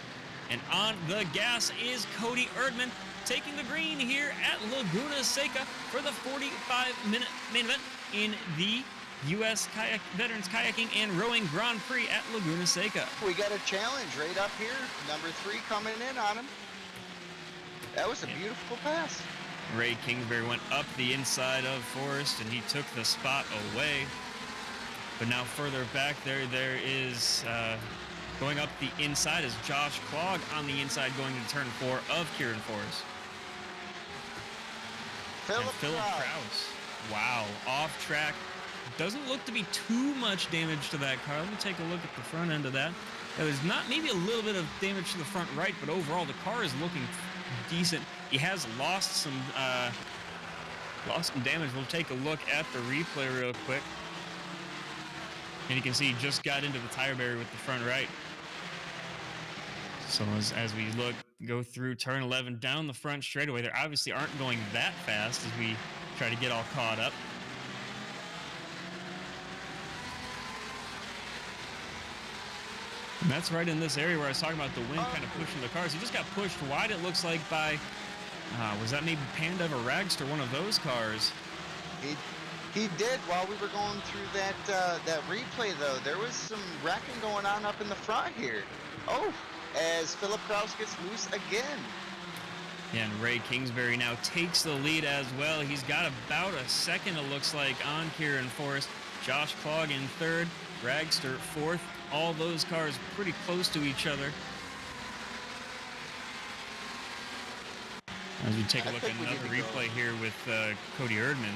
and on the gas is Cody Erdman, taking the green here at Laguna Seca for the 45-minute main event in the U.S. Veterans Kayaking and Rowing Grand Prix at Laguna Seca. We got a challenge right up here. Number 3 coming in on him. That was a beautiful pass. Ray Kingsbury went up the inside of Forrest, and he took the spot away. But now further back there is going up the inside is Josh Clogg on the inside going to turn 4 of Kieran Forrest. Philip Krauss. Wow, off track. Doesn't look to be too much damage to that car. Let me take a look at the front end of that. There's not maybe a little bit of damage to the front right, but overall the car is looking decent. He has lost some damage. We'll take a look at the replay real quick. And you can see he just got into the tire barrier with the front right. So as we go through turn 11 down the front straightaway, they obviously aren't going that fast as we try to get all caught up. And that's right in this area where I was talking about the wind kind of pushing the cars. He just got pushed wide, it looks like, by, was that maybe Pandev or Ragster, one of those cars? He did. While we were going through that replay, though, there was some wrecking going on up in the front here. Oh, as Philip Krauss gets loose again. Yeah, and Ray Kingsbury now takes the lead as well. He's got about a second, it looks like, on Kieran Forrest. Josh Clogg in 3rd, Ragster 4th. All those cars pretty close to each other. As we take a look at another replay here with Cody Erdman.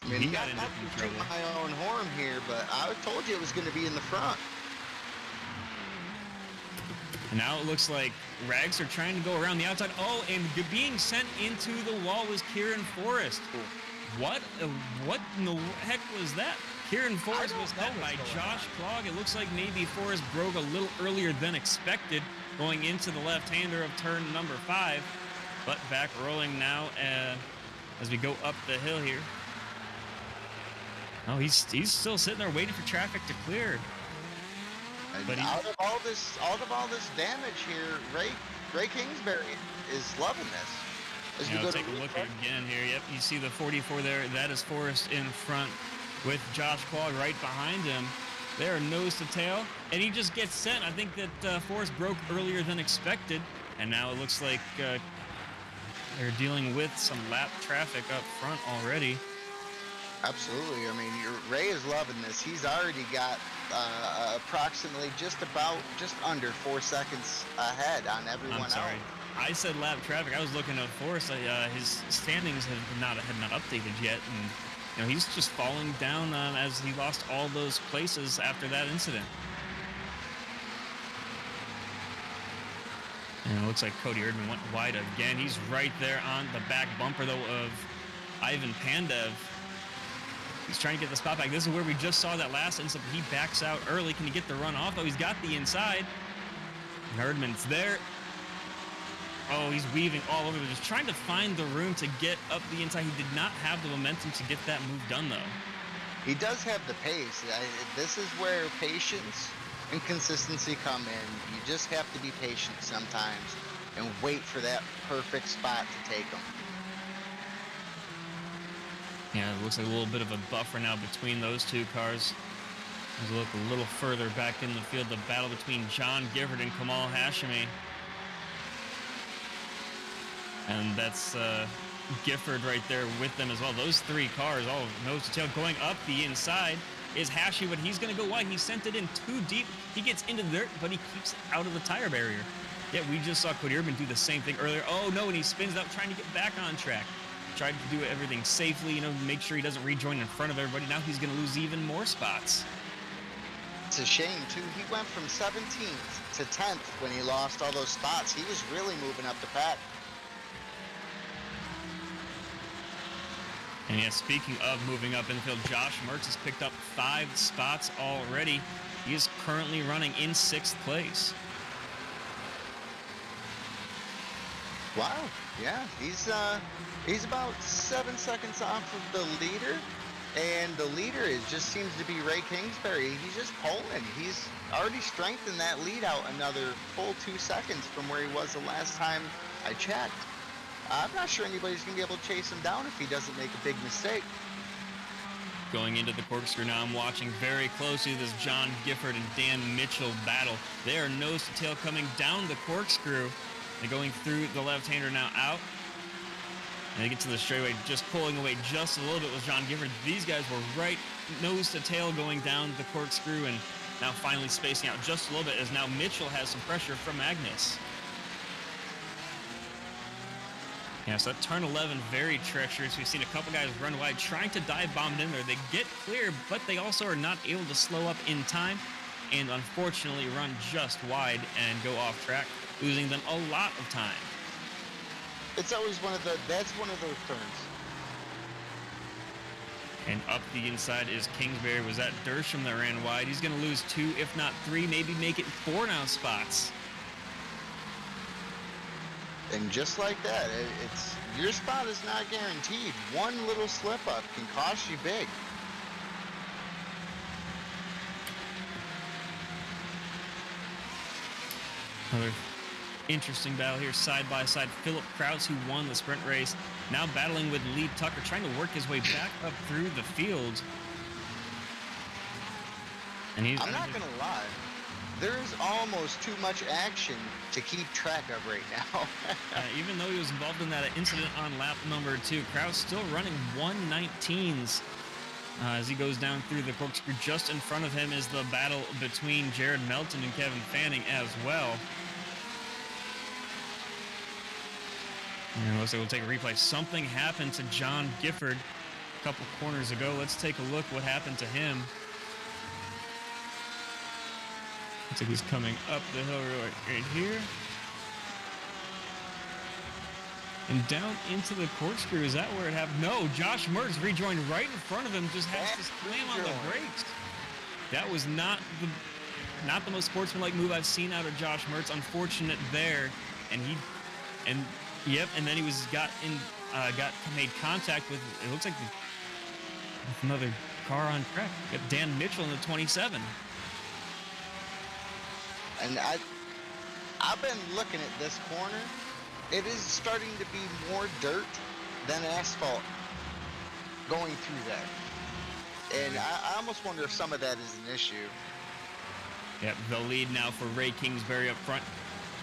I mean, he got into trouble. My own horn here, but I told you it was going to be in the front. And now it looks like Rags are trying to go around the outside. Oh, and being sent into the wall was Kieran Forrest. What in the heck was that? Kieran Forrest was hit by Josh Clogg. It looks like maybe Forrest broke a little earlier than expected going into the left-hander of turn number 5. But back rolling now as we go up the hill here. Oh, he's still sitting there waiting for traffic to clear. But out of all this damage here, Ray Kingsbury is loving this. Take a look again here. Yep, you see the 44 there. That is Forrest in front with Josh Clogg right behind him. They're nose to tail, and he just gets sent. I think that Forrest broke earlier than expected, and now it looks like they're dealing with some lap traffic up front already. Absolutely. I mean, Ray is loving this. He's already got approximately just under 4 seconds ahead on everyone I'm sorry. else. I said lap traffic. I was looking at Forrest. His standings had not updated yet, and you know he's just falling down as he lost all those places after that incident. And it looks like Cody Erdman went wide again. He's right there on the back bumper though of Ivan Pandev. He's trying to get the spot back. This is where we just saw that last incident. He backs out early. Can he get the run off? Though he's got the inside. Erdman's there. Oh, he's weaving all over. Just trying to find the room to get up the inside. He did not have the momentum to get that move done, though. He does have the pace. This is where patience and consistency come in. You just have to be patient sometimes and wait for that perfect spot to take them. Yeah, it looks like a little bit of a buffer now between those two cars. As we look a little further back in the field, the battle between John Givert and Kamal Hashmi. And that's Gifford right there with them as well. Those three cars, all nose to tail, going up the inside is Hashmi, but he's going to go wide. He sent it in too deep. He gets into the dirt, but he keeps it out of the tire barrier. Yeah, we just saw Cody Urban do the same thing earlier. Oh, no, and he spins out trying to get back on track. Tried to do everything safely, make sure he doesn't rejoin in front of everybody. Now he's going to lose even more spots. It's a shame, too. He went from 17th to 10th when he lost all those spots. He was really moving up the pack. And yeah, speaking of moving up in the field, Josh Mertz has picked up 5 spots already. He is currently running in 6th place. Wow, yeah, he's about 7 seconds off of the leader, and the leader just seems to be Ray Kingsbury. He's just pulling. He's already strengthened that lead out another full 2 seconds from where he was the last time I checked. I'm not sure anybody's going to be able to chase him down if he doesn't make a big mistake. Going into the corkscrew now, I'm watching very closely this John Gifford and Dan Mitchell battle. They are nose to tail coming down the corkscrew. They're going through the left-hander now out. And they get to the straightaway, just pulling away just a little bit with John Gifford. These guys were right nose to tail going down the corkscrew and now finally spacing out just a little bit as now Mitchell has some pressure from Magnus. Yeah, so that turn 11, very treacherous. We've seen a couple guys run wide trying to dive bomb it in there. They get clear, but they also are not able to slow up in time and unfortunately run just wide and go off track, losing them a lot of time. It's always that's one of those turns. And up the inside is Kingsbury. Was that Dersham that ran wide? He's going to lose 2, if not 3, maybe make it 4 now spots. And just like that, it's your spot is not guaranteed. One little slip up can cost you big. Another interesting battle here, side by side. Philip Krauss, who won the sprint race, now battling with Lee Tucker, trying to work his way back up through the field. And I'm not gonna lie, there's almost too much action to keep track of right now. Even though he was involved in that incident on lap number 2, Krauss still running 1:19s as he goes down through the corkscrew. Just in front of him is the battle between Jared Melton and Kevin Fanning as well. And it looks like we'll take a replay. Something happened to John Gifford a couple corners ago. Let's take a look what happened to him. Looks like he's coming up the hill right here. And down into the corkscrew. Is that where it happened? No, Josh Mertz rejoined right in front of him. Just has to slam on the brakes. That was not the most sportsmanlike move I've seen out of Josh Mertz. Unfortunate there. And then he got made contact with, it looks like with another car on track. Got Dan Mitchell in the 27. And I've been looking at this corner. It is starting to be more dirt than asphalt going through there. And I almost wonder if some of that is an issue. Yep, the lead now for Ray Kingsbury up front.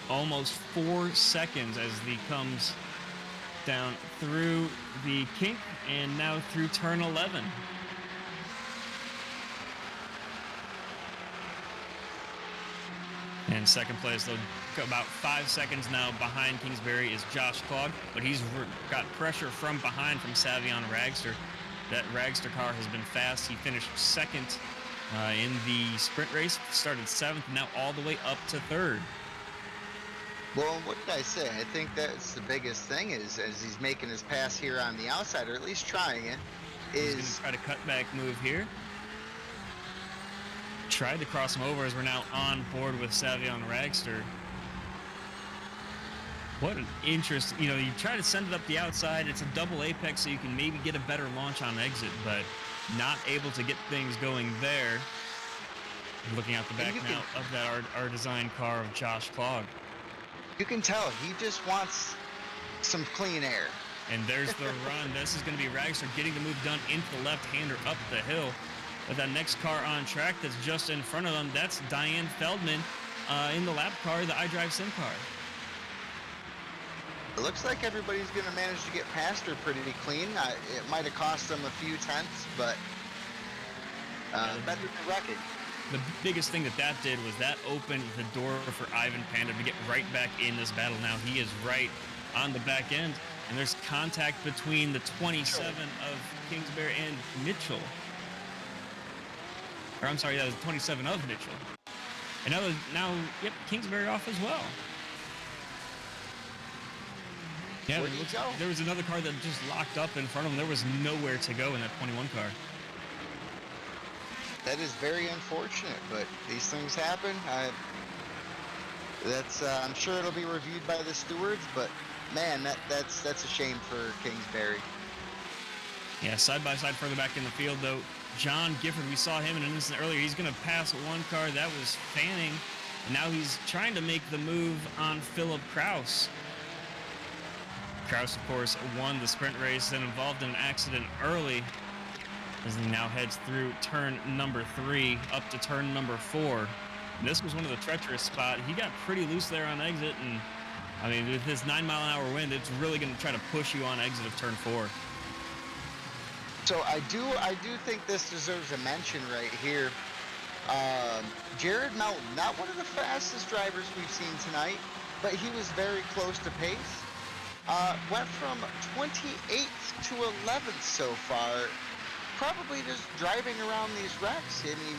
Almost 4 seconds as he comes down through the kink and now through turn 11. And second place, though, about 5 seconds now behind Kingsbury is Josh Clogg, but he's got pressure from behind from Savion Ragster. That Ragster car has been fast. He finished second in the sprint race, started 7th, now all the way up to 3rd. Well, what did I say? I think that's the biggest thing is as he's making his pass here on the outside, or at least trying it, He's going to try to cut back move here. Tried to cross him over as we're now on board with Savion Ragster. What an interest. You know, you try to send it up the outside. It's a double apex, so you can maybe get a better launch on exit, but not able to get things going there. Looking out the back now of that our design car of Josh Clogg. You can tell he just wants some clean air. And there's the run. This is going to be Ragster getting the move done into the left-hander up the hill. But that next car on track that's just in front of them, that's Diane Feldman in the lap car, the iDrive Sim car. It looks like everybody's going to manage to get past her pretty clean. It might have cost them a few tenths, but better than wrecking. The biggest thing that did was that opened the door for Ivan Panda to get right back in this battle. Now he is right on the back end, and there's contact between the 27 of Kingsbury and Mitchell. Or I'm sorry, that was 27 of Mitchell. And now, yep, Kingsbury off as well. Yeah, there was another car that just locked up in front of him. There was nowhere to go in that 21 car. That is very unfortunate, but these things happen. I'm sure it'll be reviewed by the stewards, but man, that's a shame for Kingsbury. Yeah, side by side further back in the field, though, John Givert, we saw him in an instant earlier. He's going to pass one car. That was Fanning. And now he's trying to make the move on Philip Krauss. Krauss, of course, won the sprint race and involved in an accident early as he now heads through turn number 3 up to turn number 4. And this was one of the treacherous spots. He got pretty loose there on exit, and I mean, with this 9-mile-an-hour wind, it's really going to try to push you on exit of turn 4. So I do think this deserves a mention right here. Jared Melton, not one of the fastest drivers we've seen tonight, but he was very close to pace. Went from 28th to 11th so far. Probably just driving around these wrecks. I mean,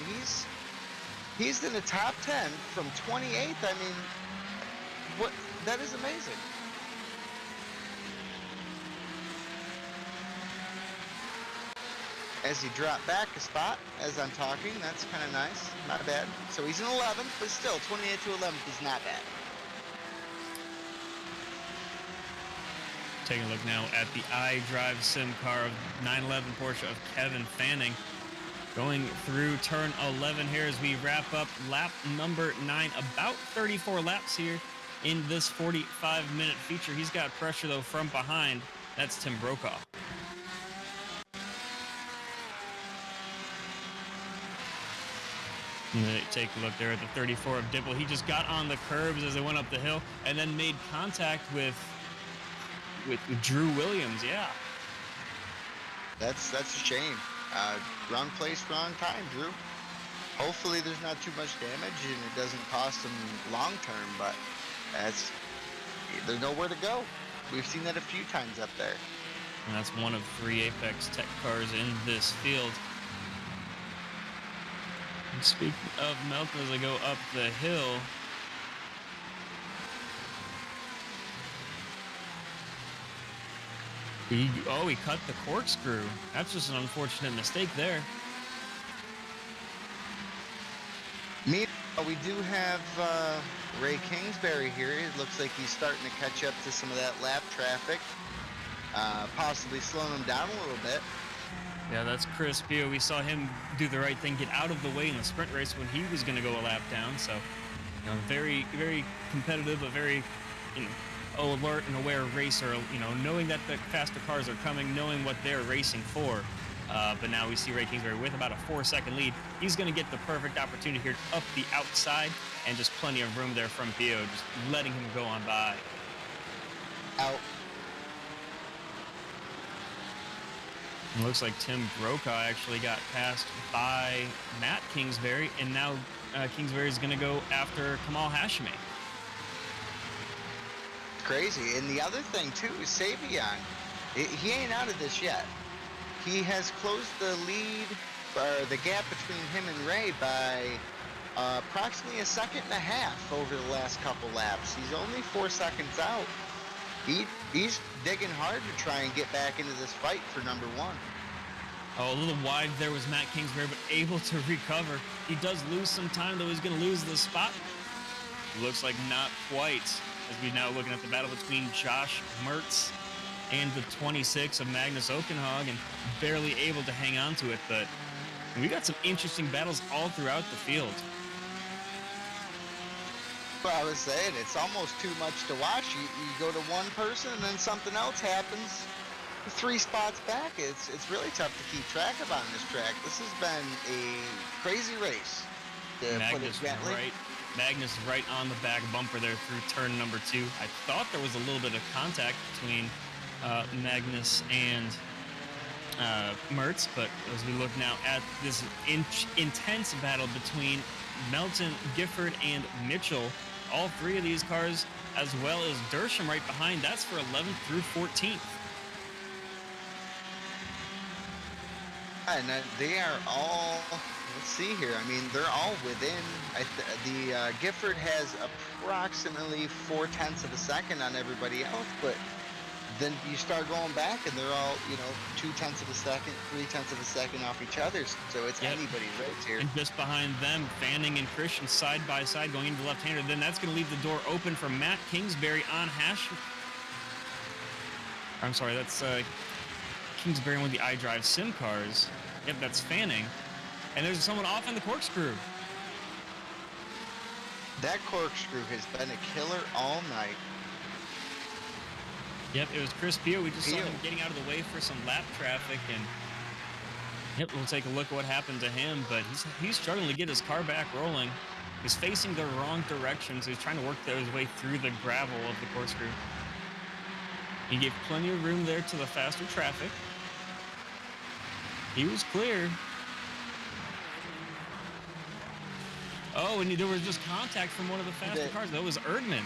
he's in the top 10 from 28th. I mean, that is amazing. As he dropped back a spot as I'm talking, that's kind of nice. Not bad. So he's in 11th, but still 28th to 11th is not bad. Taking a look now at the iDrive Sim car of 911 Porsche of Kevin Fanning. Going through turn 11 here as we wrap up lap number 9. About 34 laps here in this 45-minute feature. He's got pressure, though, from behind. That's Tim Brokaw. Take a look there at the 34 of Dipple. He just got on the curbs as they went up the hill and then made contact with Drew Williams. Yeah. That's a shame. Wrong place, wrong time, Drew. Hopefully there's not too much damage and it doesn't cost him long term, but there's nowhere to go. We've seen that a few times up there. And that's one of 3 Apex Tech cars in this field. And speaking of Melton, as they go up the hill, he cut the corkscrew. That's just an unfortunate mistake there. We do have Ray Kingsbury here. It looks like he's starting to catch up to some of that lap traffic, possibly slowing him down a little bit. Yeah, that's Chris Pio. We saw him do the right thing, get out of the way in the sprint race when he was going to go a lap down. So, very, very competitive, but very, alert and aware racer. Knowing that the faster cars are coming, knowing what they're racing for. But now we see Ray Kingsbury with about a 4-second lead. He's going to get the perfect opportunity here up the outside, and just plenty of room there from Pio, just letting him go on by. Out. It looks like Tim Brokaw actually got passed by Matt Kingsbury, and now Kingsbury is going to go after Kamal Hashmi. Crazy. And the other thing, too, is Savion. He ain't out of this yet. He has closed the lead, or the gap between him and Ray by approximately 1.5 seconds over the last couple laps. He's only 4 seconds out. He's digging hard to try and get back into this fight for number 1. Oh, a little wide there was Matt Kingsbury, but able to recover. He does lose some time, though. He's going to lose the spot. Looks like not quite, as we're now looking at the battle between Josh Mertz and the 26 of Magnus Okenhog, and barely able to hang on to it. But we got some interesting battles all throughout the field. Well, I was saying, it's almost too much to watch. You go to one person and then something else happens 3 spots back. It's really tough to keep track of on this track. This has been a crazy race, to put it gently. Magnus right on the back bumper there through turn number 2. I thought there was a little bit of contact between Magnus and Mertz, but as we look now at this intense battle between Melton, Givert, and Mitchell, all 3 of these cars, as well as Dersham right behind, that's for 11th through 14th. And they are all, let's see here, I mean, they're all within, Givert has approximately 0.4 seconds on everybody else, but then you start going back and they're all, 0.2 seconds, 0.3 seconds off each other, so it's anybody's race here. And just behind them, Fanning and Christian side by side going into the left-hander. Then that's going to leave the door open for Matt Kingsbury on Hashmi. I'm sorry, that's Kingsbury on one of the iDrive sim cars. Yep, that's Fanning. And there's someone off in the corkscrew. That corkscrew has been a killer all night. Yep, it was Chris Pio. We just saw him getting out of the way for some lap traffic, and yep, we'll take a look at what happened to him, but he's struggling to get his car back rolling. He's facing the wrong direction, so he's trying to work his way through the gravel of the corkscrew. He gave plenty of room there to the faster traffic. He was clear. Oh, and there was just contact from one of the faster cars. That was Erdman.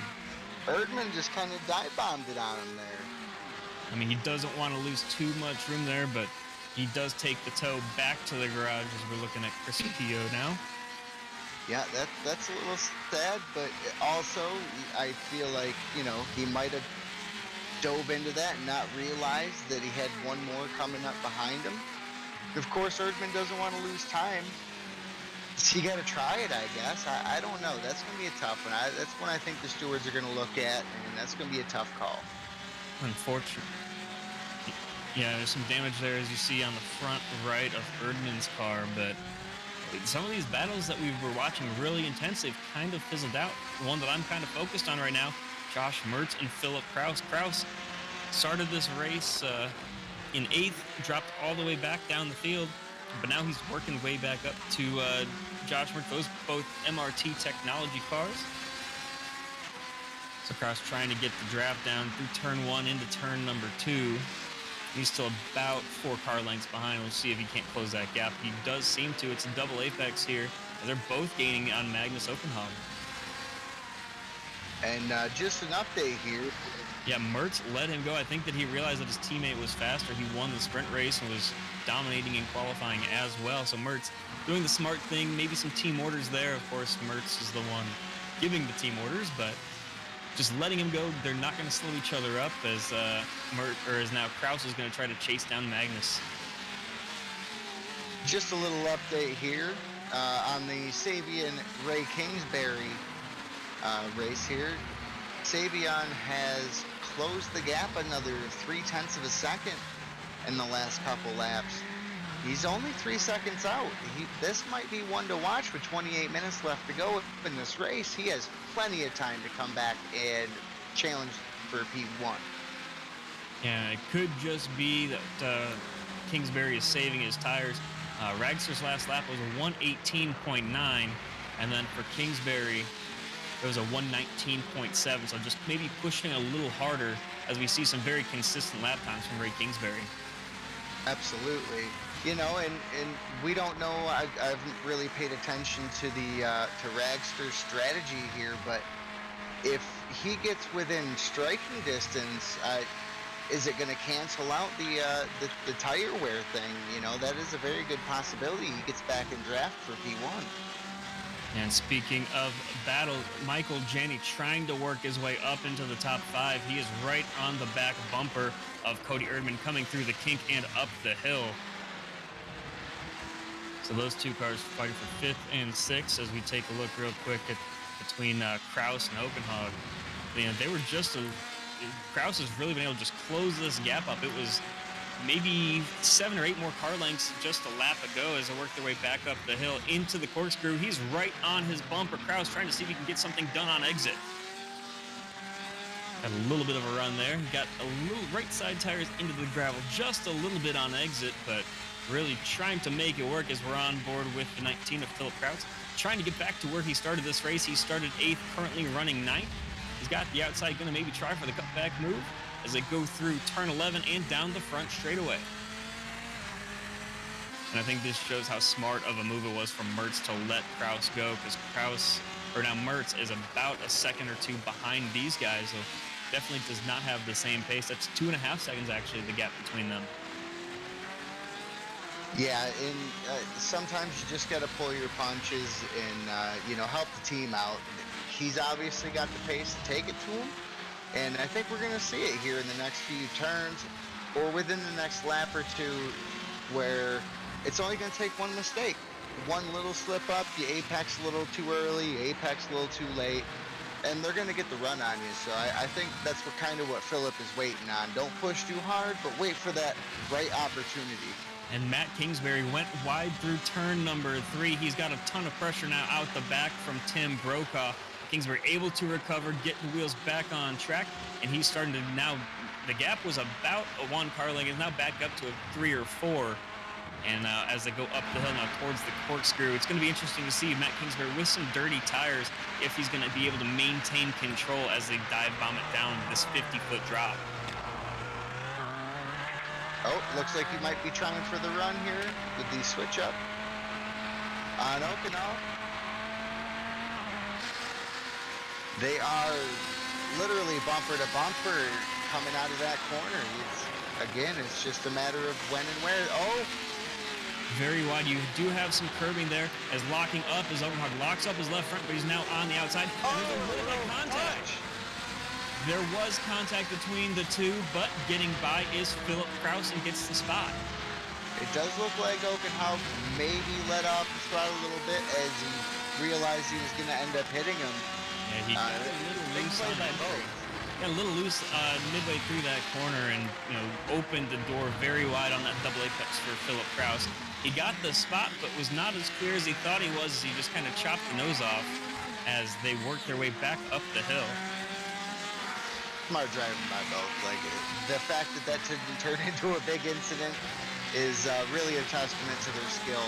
Erdman just kind of dive-bombed it on him there. I mean, he doesn't want to lose too much room there, but he does take the tow back to the garage as we're looking at Chris Pio now. Yeah, that's a little sad, but also I feel like, he might have dove into that and not realized that he had one more coming up behind him. Of course, Erdman doesn't want to lose time. So you got to try it, I guess. I don't know. That's going to be a tough one. That's one I think the stewards are going to look at, and that's going to be a tough call. Unfortunately. Yeah, there's some damage there, as you see on the front right of Erdman's car, but some of these battles that we were watching really intensely have kind of fizzled out. The one that I'm kind of focused on right now, Josh Mertz and Philip Krauss. Krauss started this race in 8th, dropped all the way back down the field, but now he's working way back up to Josh Mertz, those both MRT technology cars. So Krauss trying to get the draft down through turn 1 into turn number 2. He's still about 4 car lengths behind. We'll see if he can't close that gap. He does seem to. It's a double apex here. They're both gaining on Magnus Okenhog. And just an update here. Yeah, Mertz let him go. I think that he realized that his teammate was faster. He won the sprint race and was dominating in qualifying as well. So Mertz doing the smart thing, maybe some team orders there. Of course, Mertz is the one giving the team orders, but just letting him go. They're not going to slow each other up as now Krauss is going to try to chase down Magnus. Just a little update here on the Savion Ray Kingsbury race here. Savion has closed the gap another 0.3 seconds in the last couple laps. He's only 3 seconds out. This might be one to watch with 28 minutes left to go in this race. He has plenty of time to come back and challenge for P1. Yeah, it could just be that Kingsbury is saving his tires. Ragster's last lap was a 118.9, and then for Kingsbury, it was a 119.7, so just maybe pushing a little harder as we see some very consistent lap times from Ray Kingsbury. Absolutely. You know, and we don't know, I haven't really paid attention to the to Ragster's strategy here, but if he gets within striking distance, is it going to cancel out the tire wear thing? You know, that is a very good possibility. He gets back in draft for P1. And speaking of battle, Michael Janney trying to work his way up into the top 5. He is right on the back bumper of Cody Erdman coming through the kink and up the hill. So those two cars fighting for 5th and 6th as we take a look real quick at between Krauss and Okenhog. You know, they were just Krauss has really been able to just close this gap up. It was maybe 7 or 8 more car lengths just a lap ago as they work their way back up the hill into the corkscrew. He's right on his bumper. Krauss trying to see if he can get something done on exit. Got a little bit of a run there. Got a little right side tires into the gravel, just a little bit on exit, but really trying to make it work as we're on board with the 19 of Philip Krauss. Trying to get back to where he started this race. He started 8th, currently running 9th. He's got the outside, going to maybe try for the cutback move as they go through turn 11 and down the front straightaway. And I think this shows how smart of a move it was from Mertz to let Krauss go, because Mertz is about a second or 2 behind these guys, so definitely does not have the same pace. That's 2.5 seconds actually, the gap between them. Yeah, and sometimes you just got to pull your punches and, you know, help the team out. He's obviously got the pace to take it to him, and I think we're going to see it here in the next few turns or within the next lap or 2, where it's only going to take one mistake. One little slip up, you apex a little too early, you apex a little too late, and they're going to get the run on you. So I think that's what Philip is waiting on. Don't push too hard, but wait for that right opportunity. And Matt Kingsbury went wide through turn number 3. He's got a ton of pressure now out the back from Tim Brokaw. Kingsbury able to recover, get the wheels back on track, and he's starting to now, the gap was about a 1 car length, is now back up to a 3 or 4. And as they go up the hill now towards the corkscrew, it's going to be interesting to see Matt Kingsbury with some dirty tires, if he's going to be able to maintain control as they dive bomb it down this 50-foot drop. Oh, looks like he might be trying for the run here with the switch up on Kamal. They are literally bumper to bumper coming out of that corner. It's just a matter of when and where. Oh! Very wide. You do have some curbing there as locking up as Okenhog locks up his left front, but he's now on the outside. And there's a little bit of contact. There was contact between the two, but getting by is Philip Krauss and gets the spot. It does look like Okenhog maybe let off the throttle a little bit as he realized he was going to end up hitting him. Yeah, he got a little loose on that boat. Got a little loose midway through that corner and, you know, opened the door very wide on that double apex for Philip Krauss. He got the spot, but was not as clear as he thought he was. He just kind of chopped the nose off as they worked their way back up the hill. Smart driving by both. Like, the fact that didn't turn into a big incident is really a testament to their skill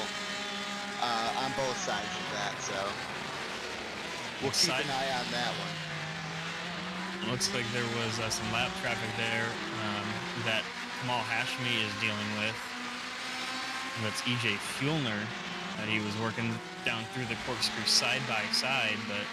on both sides of that. So we'll keep an eye on that one. Looks like there was some lap traffic there that Kamal Hashmi is dealing with. That's EJ Fuellner. He was working down through the corkscrew side by side, but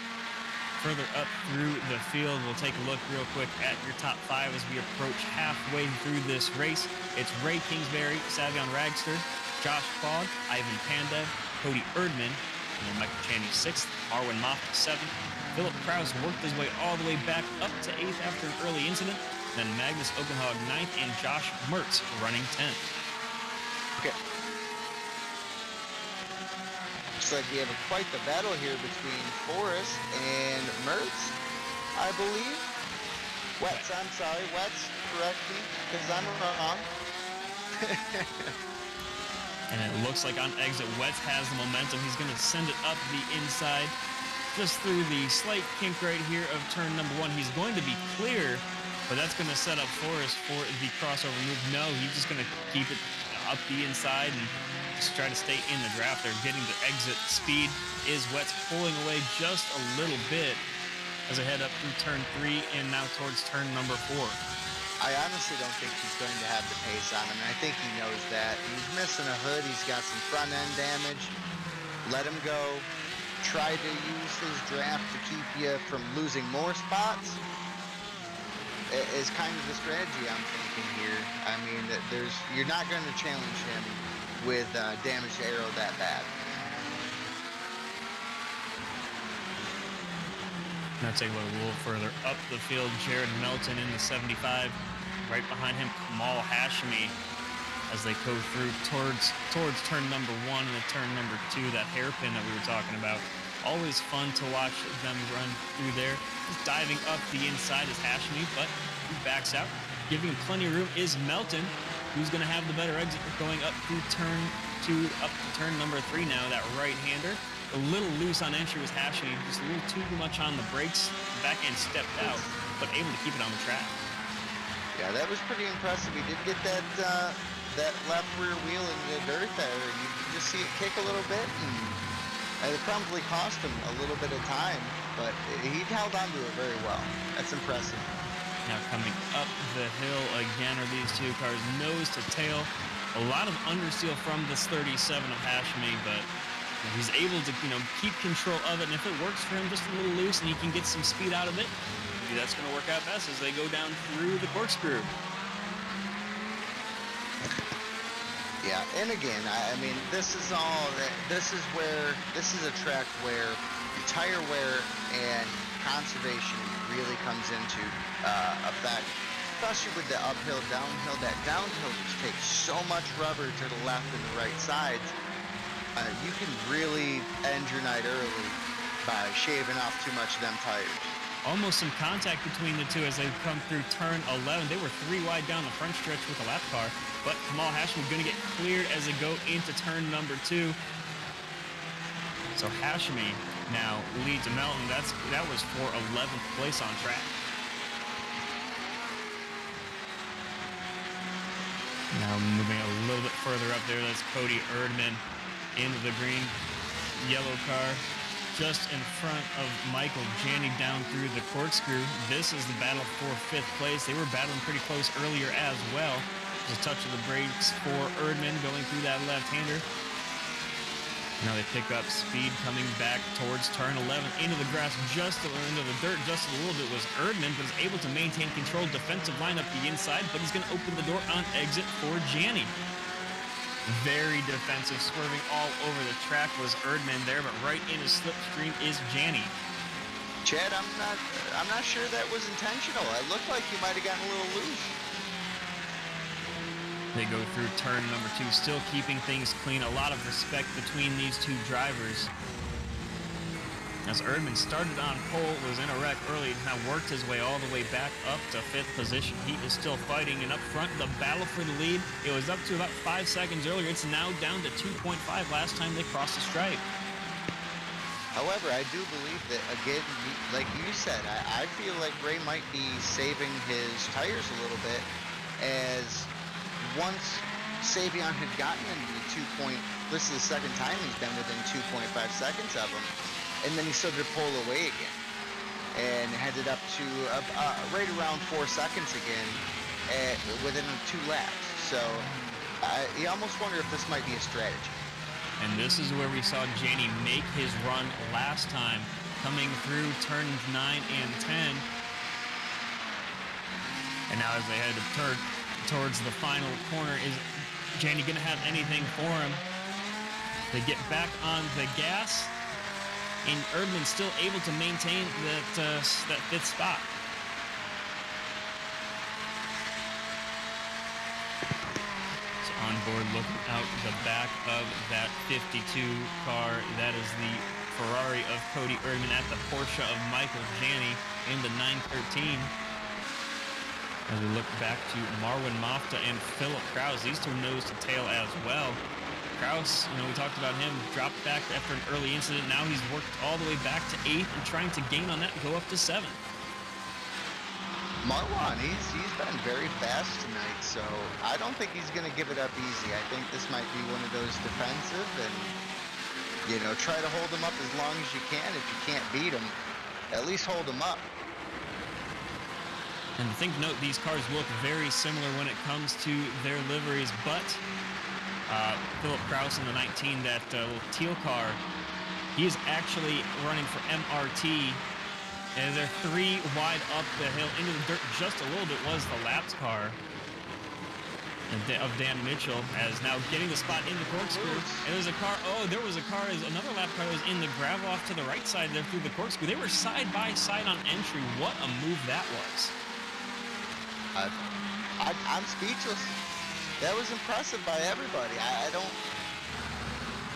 further up through the field, we'll take a look real quick at your top 5 as we approach halfway through this race. It's Ray Kingsbury, Savion Ragster, Josh Fogg, Ivan Panda, Cody Erdman, and then Michael Janney 6th, Arwen Moffitt 7th. Philip Krauss worked his way all the way back up to 8th after an early incident. Then Magnus Okenhog 9th and Josh Mertz running 10th. Okay. Looks like we have quite the battle here between Forrest and Mertz, I believe. Wetz, I'm sorry. Wetz, correct me, because I'm wrong. And it looks like on exit, Wetz has the momentum. He's going to send it up the inside, just through the slight kink right here of turn number 1. He's going to be clear, but that's going to set up Forrest for the crossover move. No, he's just going to keep it up the inside and just try to stay in the draft. They're getting the exit speed. Is Wet's pulling away just a little bit as they head up through turn 3 and now towards turn number 4. I honestly don't think he's going to have the pace on him, and I think he knows that. He's missing a hood. He's got some front end damage. Let him go. Try to use his draft to keep you from losing more spots is kind of the strategy I'm thinking here. I mean, you're not going to challenge him with damaged aero that bad. Now take a look a little further up the field. Jared Melton in the 75. Right behind him, Kamal Hashmi as they go through towards turn number 1 and turn number 2, that hairpin that we were talking about. Always fun to watch them run through there. Just diving up the inside is Hashmi, but he backs out. Giving him plenty of room is Melton, who's going to have the better exit going up through turn 2, up to turn number 3 now, that right-hander. A little loose on entry was Hashmi, just a little too much on the brakes. Back end stepped out, but able to keep it on the track. Yeah, that was pretty impressive. He did get that left rear wheel in the dirt there. You can just see it kick a little bit, and it probably cost him a little bit of time, but he held on to it very well. That's impressive. Now coming up the hill again are these two cars, nose to tail. A lot of understeer from this 37 of Hashmi, but he's able to, keep control of it. And if it works for him just a little loose and he can get some speed out of it, maybe that's going to work out best as they go down through the corkscrew. Yeah, and again, I mean, this is a track where tire wear and conservation really comes into effect, especially with the uphill, downhill. That downhill just takes so much rubber to the left and the right sides. You can really end your night early by shaving off too much of them tires. Almost some contact between the two as they come through turn 11. They were 3 wide down the front stretch with the lap car, but Kamal Hashmi going to get cleared as they go into turn number 2. So Hashmi now leads Melton. That was for 11th place on track. Now moving a little bit further up there, that's Cody Erdman into the green yellow car, just in front of Michael Janney down through the corkscrew. This is the battle for 5th place. They were battling pretty close earlier as well. There's a touch of the brakes for Erdman going through that left-hander. Now they pick up speed coming back towards turn 11. Into the grass, into the dirt just a little bit was Erdman, but is able to maintain control. Defensive line up the inside, but he's going to open the door on exit for Janney. Very defensive, swerving all over the track was Erdman there, but right in his slipstream is Janney. Chad, I'm not sure that was intentional. It looked like he might have gotten a little loose. They go through turn number 2, still keeping things clean. A lot of respect between these two drivers. As Erdman started on pole, was in a wreck early, and now worked his way all the way back up to 5th position. He is still fighting, and up front, the battle for the lead. It was up to about 5 seconds earlier. It's now down to 2.5 last time they crossed the stripe. However, I do believe that, again, like you said, I feel like Ray might be saving his tires a little bit, as once Savion had gotten into this is the second time he's been within 2.5 seconds of him, and then he started to pull away again, and headed up to right around 4 seconds again within 2 laps. So you almost wonder if this might be a strategy. And this is where we saw Janney make his run last time, coming through turns 9 and 10. And now as they head towards the final corner, is Janney going to have anything for him? They get back on the gas, and Erdman's still able to maintain that 5th spot. So on board, looking out the back of that 52 car, that is the Ferrari of Cody Erdman at the Porsche of Michael Janney in the 913. As we look back to Marwin Mafta and Philip Krauss, these two nose to tail as well. Krauss, we talked about him, dropped back after an early incident. Now he's worked all the way back to 8th and trying to gain on that and go up to 7th. Marwan, he's been very fast tonight, so I don't think he's going to give it up easy. I think this might be one of those defensive and, you know, try to hold him up as long as you can. If you can't beat him, at least hold him up. And note, these cars look very similar when it comes to their liveries, but Philip Krauss in the 19, that little teal car, he is actually running for MRT. And they're 3 wide up the hill into the dirt just a little bit was the laps car of Dan Mitchell, as now getting the spot in the corkscrew. And there's a car, another lap car that was in the gravel off to the right side there through the corkscrew. They were side by side on entry. What a move that was. I'm speechless. That was impressive by everybody. I don't...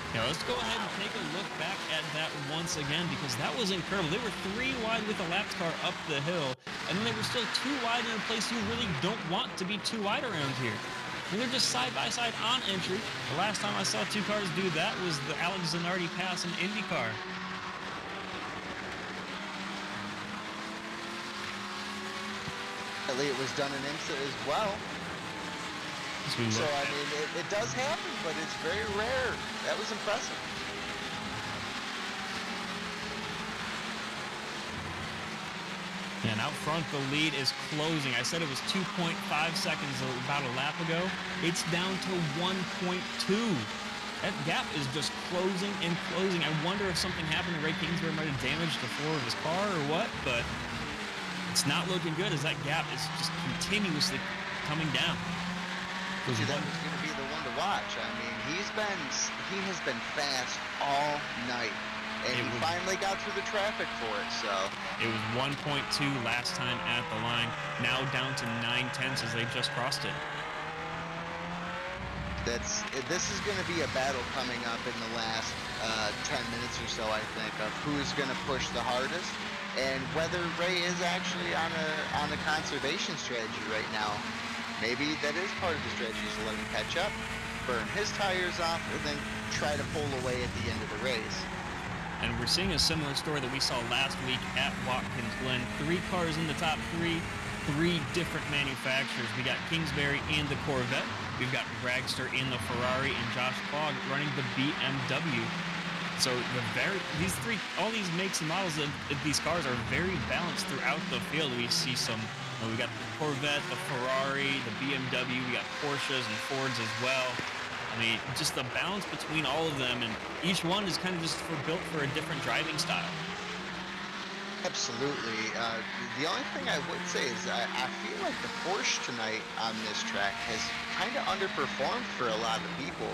Now let's go ahead and take a look back at that once again, because that was incredible. They were 3 wide with a laps car up the hill, and then they were still 2 wide in a place you really don't want to be 2 wide around here. And they're just side by side on entry. The last time I saw 2 cars do that was the Alex Zanardi pass in IndyCar. It was done in IMSA as well. So, I mean, it does happen, but it's very rare. That was impressive. And out front, the lead is closing. I said it was 2.5 seconds about a lap ago. It's down to 1.2. That gap is just closing and closing. I wonder if something happened to Ray Kingsbury, might have damaged the floor of his car or what, but it's not looking good as that gap is just continuously coming down. See, that was going to be the one to watch. I mean, he has been fast all night, and he finally got through the traffic for it. So it was 1.2 last time at the line. Now down to 9/10 as they just crossed it. This is going to be a battle coming up in the last 10 minutes or so, I think, of who's going to push the hardest, and whether Ray is actually on a conservation strategy right now. Maybe that is part of the strategy, to let him catch up, burn his tires off, and then try to pull away at the end of the race. And we're seeing a similar story that we saw last week at Watkins Glen. 3 cars in the top 3, 3 different manufacturers. We got Kingsbury in the Corvette. We've got Dragster in the Ferrari, and Josh Klog running the BMW. So all these makes and models of these cars are very balanced throughout the field. We see we got the Corvette, the Ferrari, the BMW, we got Porsches and Fords as well. I mean, just the balance between all of them, and each one is kind of just built for a different driving style. Absolutely. The only thing I would say is I feel like the Porsche tonight on this track has kind of underperformed for a lot of people.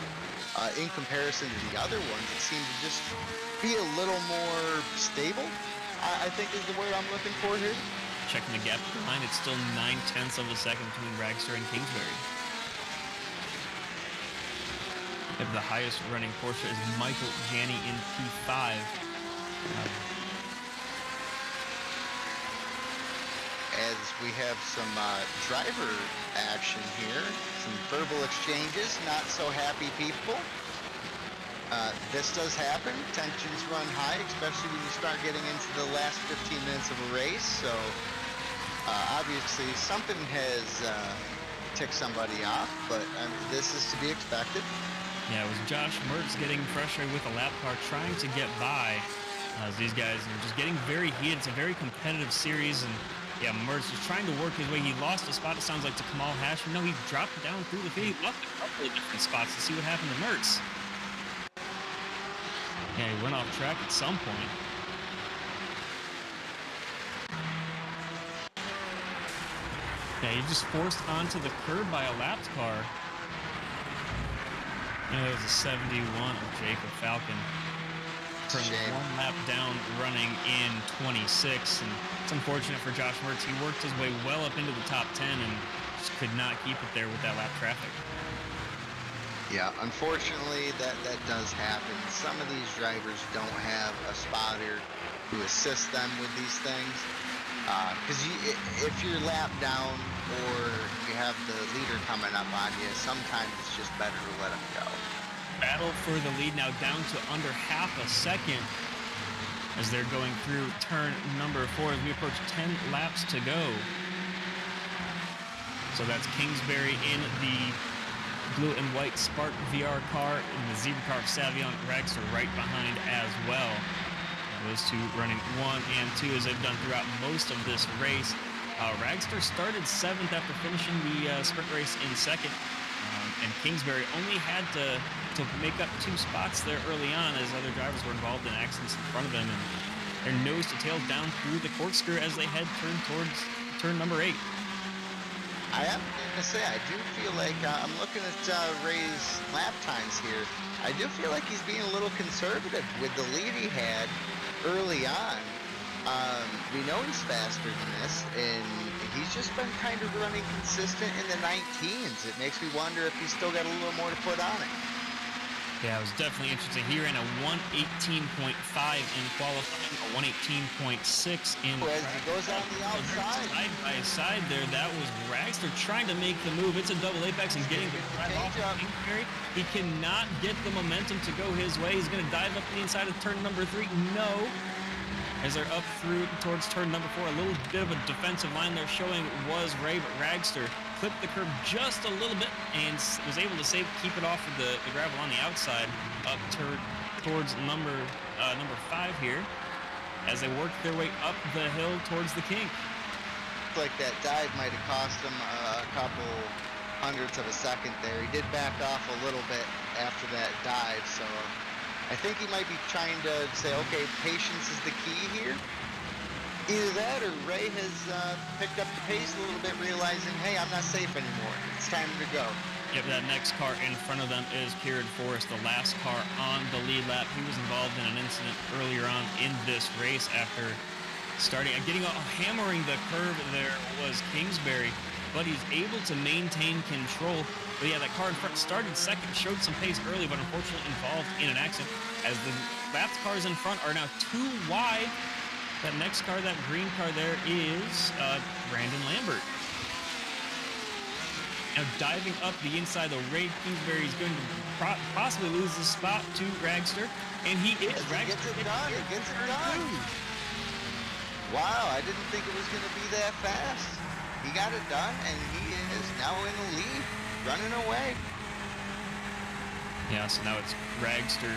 In comparison to the other ones, it seemed to just be a little more stable, I think is the word I'm looking for here. Checking the gap behind, it's still 9/10 of a second between Dragster and Kingsbury. And the highest running Porsche is Michael Janney in P5. As we have some driver action here, some verbal exchanges, not so happy people. This does happen. Tensions run high, especially when you start getting into the last 15 minutes of a race. So obviously something has ticked somebody off, but this is to be expected. Yeah, it was Josh Mertz getting frustrated with a lap car, trying to get by. As these guys are just getting very heated. It's a very competitive series, and yeah, Mertz was trying to work his way. He lost a spot, it sounds like, to Kamal Hashmi. No, he dropped down through the field. He lost a couple of different spots to see what happened to Mertz. Yeah, he went off track at some point. Yeah, he just forced onto the curb by a lapped car. Yeah, that was a 71 of Jacob Falcon. From 1 lap down, running in 26. And it's unfortunate for Josh Mertz. He worked his way well up into the top 10 and just could not keep it there with that lap traffic. Yeah, unfortunately, that does happen. Some of these drivers don't have a spotter to assist them with these things. Because if you're lapped down or you have the leader coming up on you, sometimes it's just better to let them go. Battle for the lead now down to under half a second as they're going through turn number 4 as we approach 10 laps to go. So that's Kingsbury in the blue and white Spark VR car, and the Zebra car of Savion Ragster right behind as well. Those two running 1 and 2 as they've done throughout most of this race. Ragster started 7th after finishing the sprint race in 2nd, and Kingsbury only had to make up 2 spots there early on as other drivers were involved in accidents in front of them, and they're nose to tail down through the corkscrew as they head towards turn number 8. I am going to say, I do feel like, I'm looking at Ray's lap times here. I do feel like he's being a little conservative with the lead he had early on. We know he's faster than this, and he's just been kind of running consistent in the 19s. It makes me wonder if he's still got a little more to put on it. Yeah, it was definitely interesting. He ran a 118.5 in qualifying, a 118.6 in as he goes on the outside. Side by side there, that was Ragster trying to make the move. It's a double apex and getting the drive off of Kingsbury. He cannot get the momentum to go his way. He's going to dive up the inside of turn number 3. No. As they're up through towards turn number 4, a little bit of a defensive line there showing was Ray, but Ragster clipped the curb just a little bit and was able to keep it off of the gravel on the outside up towards number 5 here as they worked their way up the hill towards the King. Like that dive might have cost him a couple hundredths of a second there. He did back off a little bit after that dive, so I think he might be trying to say, okay, patience is the key here. Either that or Ray has picked up the pace a little bit, realizing, hey, I'm not safe anymore. It's time to go. Yep, that next car in front of them is Kieran Forrest, the last car on the lead lap. He was involved in an incident earlier on in this race after hammering the curve there was Kingsbury, but he's able to maintain control. But yeah, that car in front started 2nd, showed some pace early, but unfortunately involved in an accident as the lapped cars in front are now 2 wide. That next car, that green car there, is Brandon Lambert. Now diving up the inside, though, Ray Kingsbury is going to possibly lose the spot to Ragster, and he is. He gets it done. He gets it done. Wow, I didn't think it was going to be that fast. He got it done, and he is now in the lead, running away. Yeah, so now it's Ragster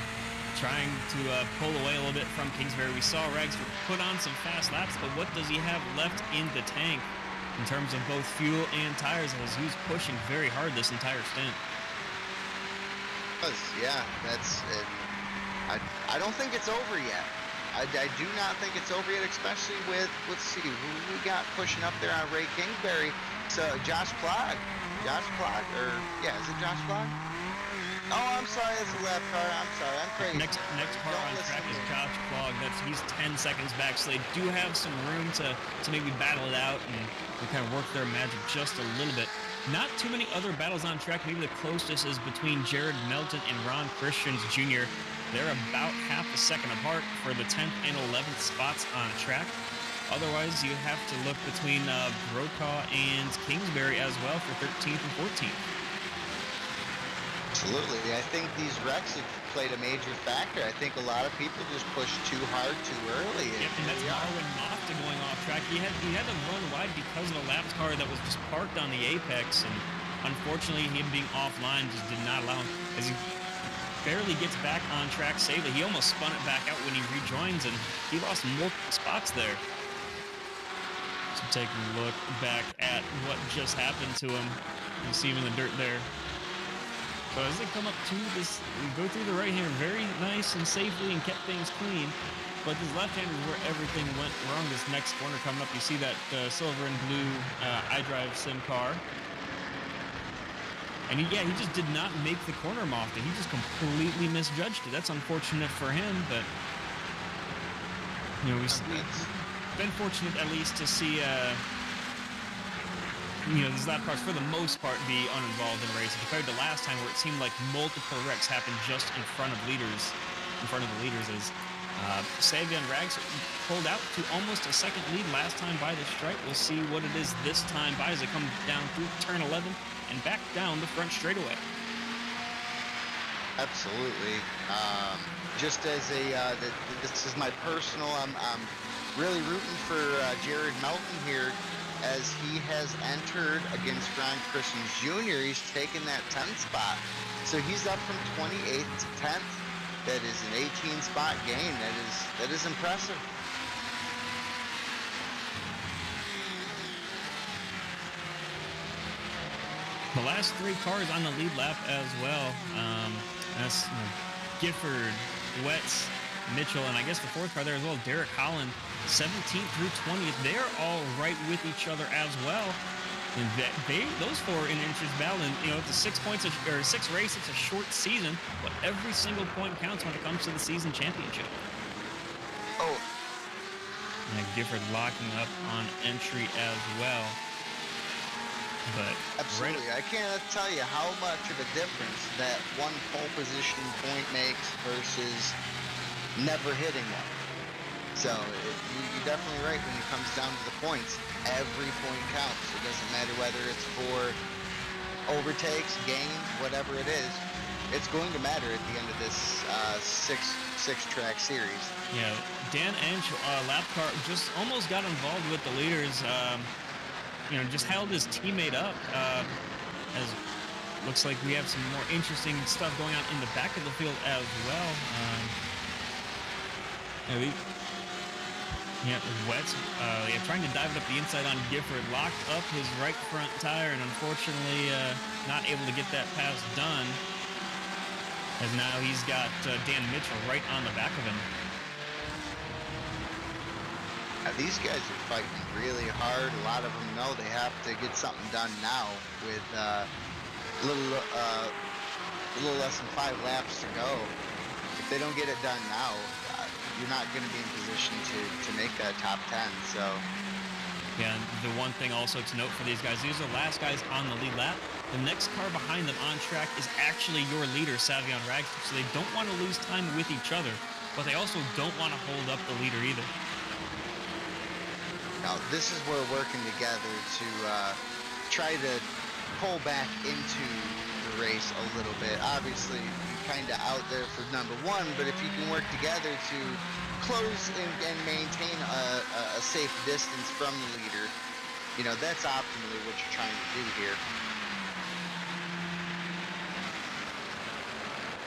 trying to pull away a little bit from Kingsbury. We saw Ragster put on some fast laps, but what does he have left in the tank in terms of both fuel and tires, as he was pushing very hard this entire stint? Yeah, that's it. I don't think it's over yet. I do not think it's over yet, especially with, let's see, who we got pushing up there on Ray Kingsbury. So Josh Plog. Is it Josh Plog? Oh, I'm sorry, it's a lap car. I'm sorry, I'm crazy. Next car on track is Josh Plog. He's 10 seconds back, so they do have some room to maybe battle it out and kind of work their magic just a little bit. Not too many other battles on track. Maybe the closest is between Jared Melton and Ron Christians Jr. They're about half a second apart for the 10th and 11th spots on track. Otherwise, you have to look between Brokaw and Kingsbury as well for 13th and 14th. Absolutely. I think these wrecks have played a major factor. I think a lot of people just pushed too hard too early. Yep, and that's Darwin Mofta going off track. He had to run wide because of a lapped car that was just parked on the apex, and unfortunately him being offline just did not allow him, as he barely gets back on track safely. He almost spun it back out when he rejoins, and he lost multiple spots there. So taking a look back at what just happened to him. You see him in the dirt there. So as they come up to this, we go through the right-hander very nice and safely and kept things clean. But this left-hander is where everything went wrong. This next corner coming up, you see that silver and blue iDrive sim car. And he just did not make the corner Mofta. He just completely misjudged it. That's unfortunate for him, but we've been fortunate at least to see these lap cars for the most part be uninvolved in racing compared to last time where it seemed like multiple wrecks happened just in front of the leaders as Savion Rags pulled out to almost a second lead last time by the stripe. We'll see what it is this time by as they come down through turn 11 and back down the front straightaway. Absolutely. Just as this is my personal, I'm really rooting for Jared Melton here. as he has entered against Ron Christians Jr. He's taken that 10th spot. So he's up from 28th to 10th. That is an 18 spot gain. That is impressive. The last 3 cars on the lead lap as well. That's Gifford, Wetz, Mitchell, and I guess the 4th car there as well, Derek Holland, 17th through 20th. They're all right with each other as well. And those 4 in interest battle, and it's a 6 points or 6 race. It's a short season, but every single point counts when it comes to the season championship. Oh, and Gifford locking up on entry as well. But absolutely. I can't tell you how much of a difference that one pole position point makes versus never hitting one. So you're definitely right when it comes down to the points. Every point counts. It doesn't matter whether it's for overtakes, gains, whatever it is. It's going to matter at the end of this six-track series. Yeah, Dan Ench, lap car, just almost got involved with the leaders. Just held his teammate up. As looks like we have some more interesting stuff going on in the back of the field as well. Wetz trying to dive it up the inside on Gifford, locked up his right front tire, and unfortunately not able to get that pass done. As now he's got Dan Mitchell right on the back of him. These guys are fighting really hard. A lot of them know they have to get something done now with a little less than 5 laps to go. If they don't get it done now, you're not going to be in position to make that top 10. So, yeah, and the one thing also to note for these guys, these are the last guys on the lead lap. The next car behind them on track is actually your leader, Savion Ragster, so they don't want to lose time with each other, but they also don't want to hold up the leader either. Now, this is where we're working together to try to pull back into the race a little bit. Obviously, you're kind of out there for number 1, but if you can work together to close and maintain a safe distance from the leader, that's optimally what you're trying to do here.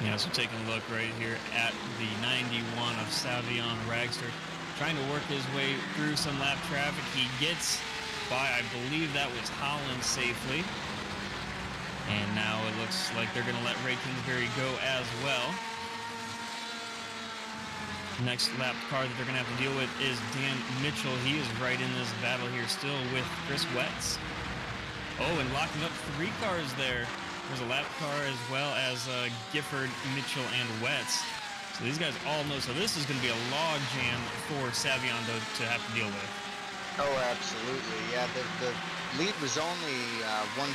Yeah, so taking a look right here at the 91 of Savion Ragster, trying to work his way through some lap traffic. He gets by, I believe that was Holland safely. And now it looks like they're going to let Ray Kingsbury go as well. Next lap car that they're going to have to deal with is Dan Mitchell. He is right in this battle here still with Chris Wetz. Oh, and locking up 3 cars there. There's a lap car as well as Gifford, Mitchell, and Wetz. So these guys all know. So this is going to be a log jam for Savion to have to deal with. Oh, absolutely. Yeah, the lead was only 1.2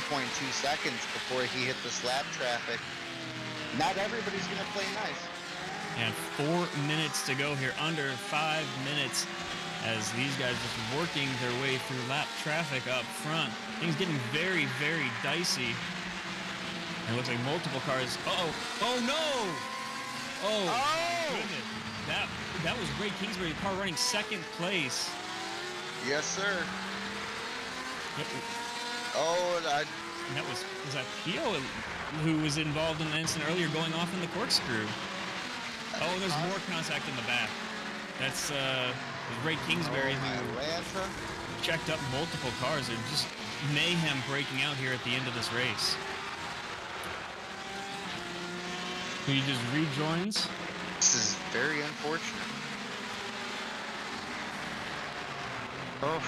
seconds before he hit this lap traffic. Not everybody's going to play nice. And 4 minutes to go here, under 5 minutes, as these guys just working their way through lap traffic up front. Things getting very, very dicey. And it looks like multiple cars. Uh-oh. Oh, no! Oh! Goodness. That was Ray Kingsbury, the car running 2nd place. Yes, sir. Yep. Oh, that was that Pio who was involved in the incident earlier, going off in the corkscrew. Oh, there's more contact in the back. That's Ray Kingsbury who checked up multiple cars. There's just mayhem breaking out here at the end of this race. He just rejoins. This is very unfortunate. Oh.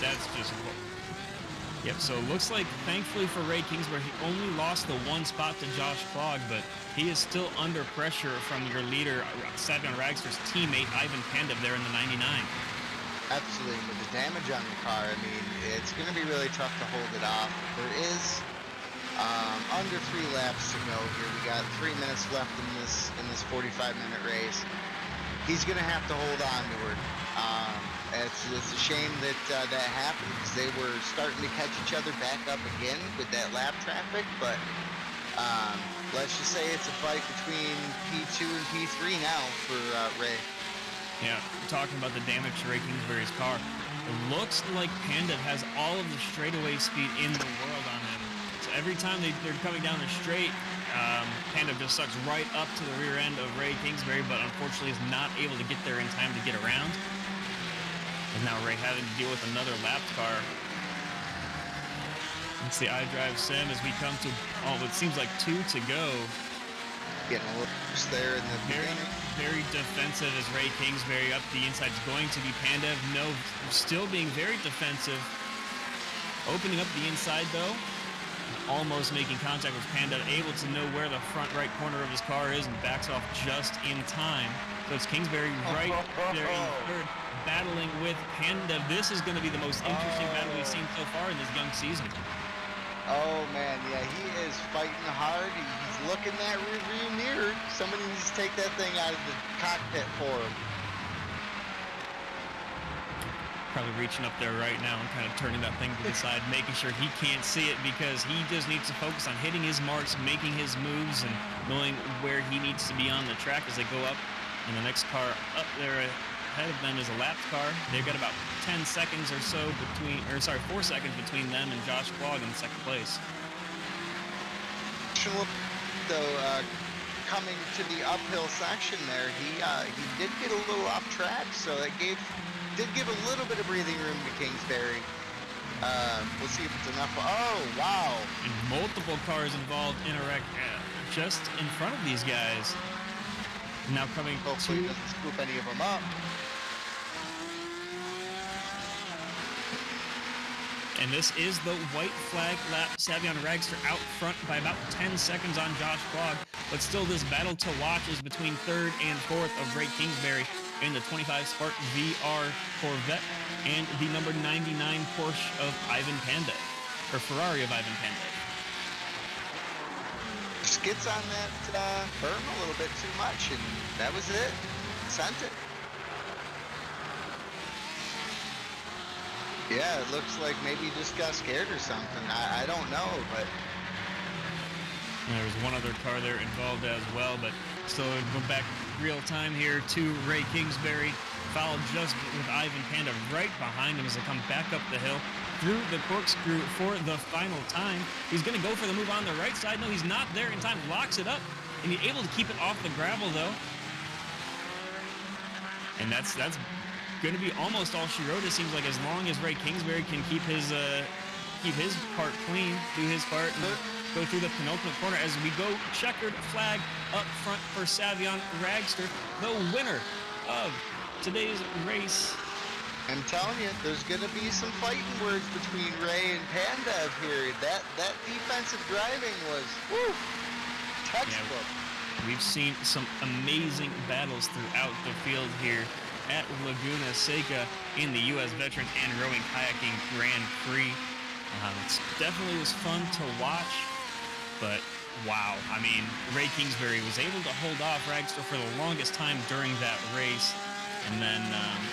That's just... Yep, so it looks like, thankfully for Ray Kingsbury, he only lost the 1 spot to Josh Fogg, but he is still under pressure from your leader, Savion Ragster's teammate, Ivan Pandev, there in the 99. Absolutely. With the damage on the car, I mean, it's going to be really tough to hold it off. There is under 3 laps to go here. We got 3 minutes left in this 45-minute race. He's going to have to hold on to her. It's a shame that that happened, because they were starting to catch each other back up again with that lap traffic. But let's just say it's a fight between P2 and P3 now for Ray. Yeah, talking about the damage to Ray Kingsbury's car. It looks like Panda has all of the straightaway speed in the world on him. So every time they're coming down the straight, Panda just sucks right up to the rear end of Ray Kingsbury, but unfortunately is not able to get there in time to get around. And now Ray having to deal with another lapped car. It's the iDrive sim as we come to, it seems like 2 to go. Getting a little loose there in the beginning. Very defensive as Ray Kingsbury up the inside is going to be Panda. No, still being very defensive. Opening up the inside though. Almost making contact with Panda, able to know where the front right corner of his car is and backs off just in time. So it's Kingsbury right there in third, battling with Panda. This is going to be the most interesting battle we've seen so far in this young season. Oh man, yeah, he is fighting hard. He's looking that rearview mirror. Somebody needs to take that thing out of the cockpit for him. Probably reaching up there right now and kind of turning that thing to the side, making sure he can't see it because he just needs to focus on hitting his marks, making his moves, and knowing where he needs to be on the track as they go up. And the next car up there ahead of them is a lapped car. They've got about 10 seconds or so 4 seconds between them and Josh Quagg in second place. Though, coming to the uphill section there, he did get a little off track, so it did give a little bit of breathing room to Kingsbury. We'll see if it's enough. Oh, wow. And multiple cars involved in a wreck just in front of these guys. Now coming Hopefully he doesn't scoop any of them up. And this is the white flag lap. Savion Ragster out front by about 10 seconds on Josh Quagg. But still, this battle to watch is between third and fourth of Ray Kingsbury in the 25 Spark VR Corvette and the number 99 Porsche of Ivan Panda, or Ferrari of Ivan Panda. Skids on that berm a little bit too much, and that was it. Sent it. Yeah, it looks like maybe he just got scared or something. I don't know, but... There was one other car there involved as well, but still going back real time here to Ray Kingsbury, followed just with Ivan Panda right behind him as they come back up the hill through the corkscrew for the final time. He's going to go for the move on the right side. No, he's not there in time. Locks it up, and he's able to keep it off the gravel, though. And that's going to be almost all she wrote. It seems like as long as Ray Kingsbury can keep his part clean, do his part, and go through the penultimate corner as we go checkered flag up front for Savion Ragster, the winner of today's race. I'm telling you, there's going to be some fighting words between Ray and Panda here. That defensive driving was, woo, textbook. Yeah, we've seen some amazing battles throughout the field here at Laguna Seca in the U.S. Veteran and Rowing Kayaking Grand Prix. It definitely was fun to watch, but wow. I mean, Ray Kingsbury was able to hold off Ragster for the longest time during that race. And then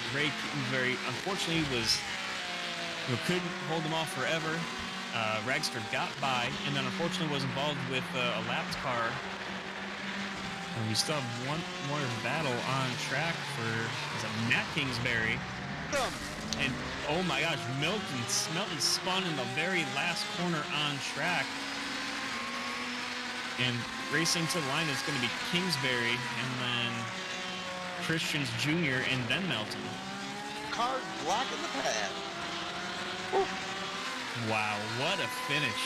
Ray Kingsbury, unfortunately, couldn't hold him off forever. Ragster got by, and then unfortunately was involved with a lapped car. And we still have one more battle on track for Matt Kingsbury. And oh my gosh, Melton spun in the very last corner on track. And racing to the line is going to be Kingsbury, and then Christians Jr., and then Melton. Car blocking the path. Woo. Wow, what a finish.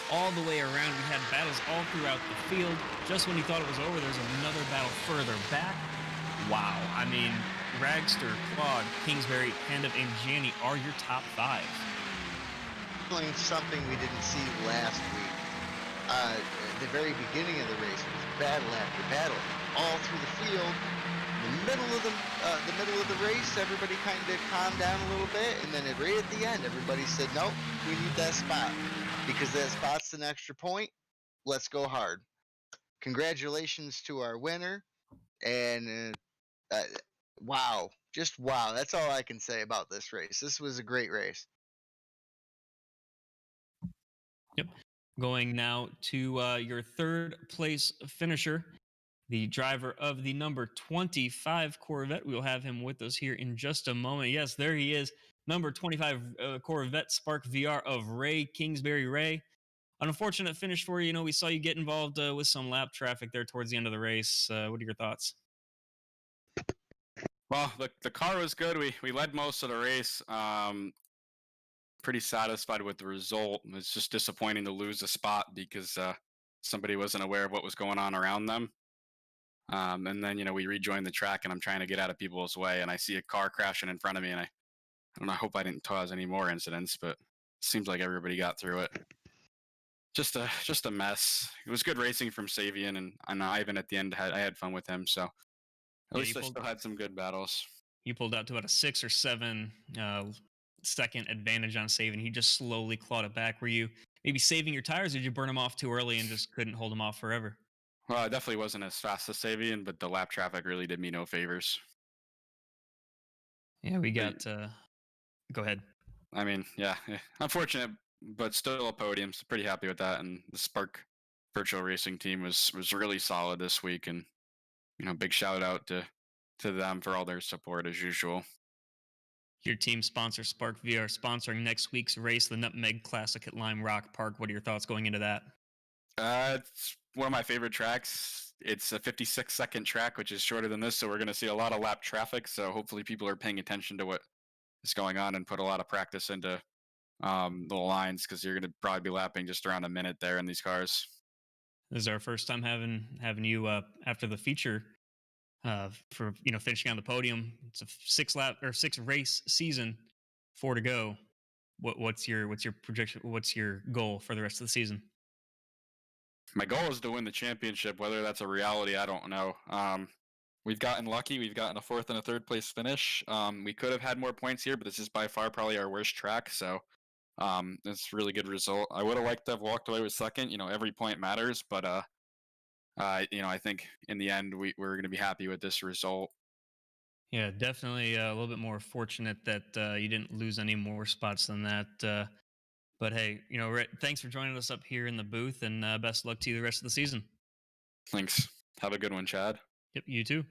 All the way around, we had battles all throughout the field. Just when you thought it was over, there's another battle further back. Wow, I mean, Ragster, Quagg, Kingsbury, Panda, and Janney are your top five. Something we didn't see last week. The very beginning of the race was battle after battle, all through the field. The middle of the race, everybody kind of calmed down a little bit, and then right at the end, everybody said, "Nope, we need that spot because that spot's an extra point. Let's go hard." Congratulations to our winner, and wow, just wow. That's all I can say about this race. This was a great race. Yep. Going now to your third place finisher, the driver of the number 25 Corvette. We'll have him with us here in just a moment. Yes, there he is, number 25 Corvette Spark VR of Ray Kingsbury. Ray, an unfortunate finish for you. We saw you get involved with some lap traffic there towards the end of the race. What are your thoughts? Well, the car was good. We led most of the race. Pretty satisfied with the result. It's just disappointing to lose a spot because somebody wasn't aware of what was going on around them. And then, we rejoined the track and I'm trying to get out of people's way and I see a car crashing in front of me and I don't know, I hope I didn't cause any more incidents, but it seems like everybody got through it. Just a mess. It was good racing from Savian and Ivan at the end. I had fun with him, so at least I still had some good battles. You pulled out to about a 6 or 7 second advantage on Savian. He just slowly clawed it back. Were you maybe saving your tires, or did you burn them off too early and just couldn't hold them off forever? Well, I definitely wasn't as fast as Savian, but the lap traffic really did me no favors. Yeah, we got... Go ahead. I mean, yeah, unfortunate, but still a podium. So pretty happy with that. And the Spark Virtual Racing team was really solid this week. And, big shout out to them for all their support as usual. Your team sponsor, Spark VR, sponsoring next week's race, the Nutmeg Classic at Lime Rock Park. What are your thoughts going into that? It's one of my favorite tracks. It's a 56-second track, which is shorter than this, so we're going to see a lot of lap traffic. So hopefully people are paying attention to what is going on and put a lot of practice into the lines, because you're going to probably be lapping just around a minute there in these cars. This is our first time having you after the feature for finishing on the podium. It's a 6 race season, 4 to go. What's your projection? What's your goal for the rest of the season? My goal is to win the championship. Whether that's a reality, I don't know. We've gotten lucky. We've gotten a 4th and a 3rd place finish. We could have had more points here, but this is by far probably our worst track. So it's a really good result. I would have liked to have walked away with 2nd. Every point matters, but I think in the end we're going to be happy with this result. Yeah, definitely a little bit more fortunate that you didn't lose any more spots than that. But hey, thanks for joining us up here in the booth, and best luck to you the rest of the season. Thanks. Have a good one, Chad. Yep, you too.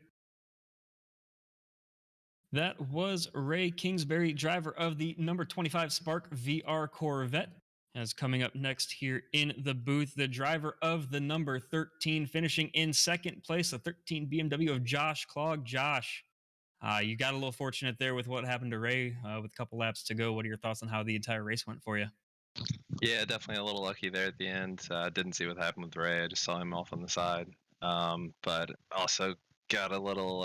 That was Ray Kingsbury, driver of the number 25 Spark VR Corvette. As coming up next here in the booth, the driver of the number 13, finishing in 2nd place, the 13 BMW of Josh Clogg. Josh, you got a little fortunate there with what happened to Ray with a couple laps to go. What are your thoughts on how the entire race went for you? Yeah, definitely a little lucky there at the end. Didn't see what happened with Ray. I just saw him off on the side. But also got a little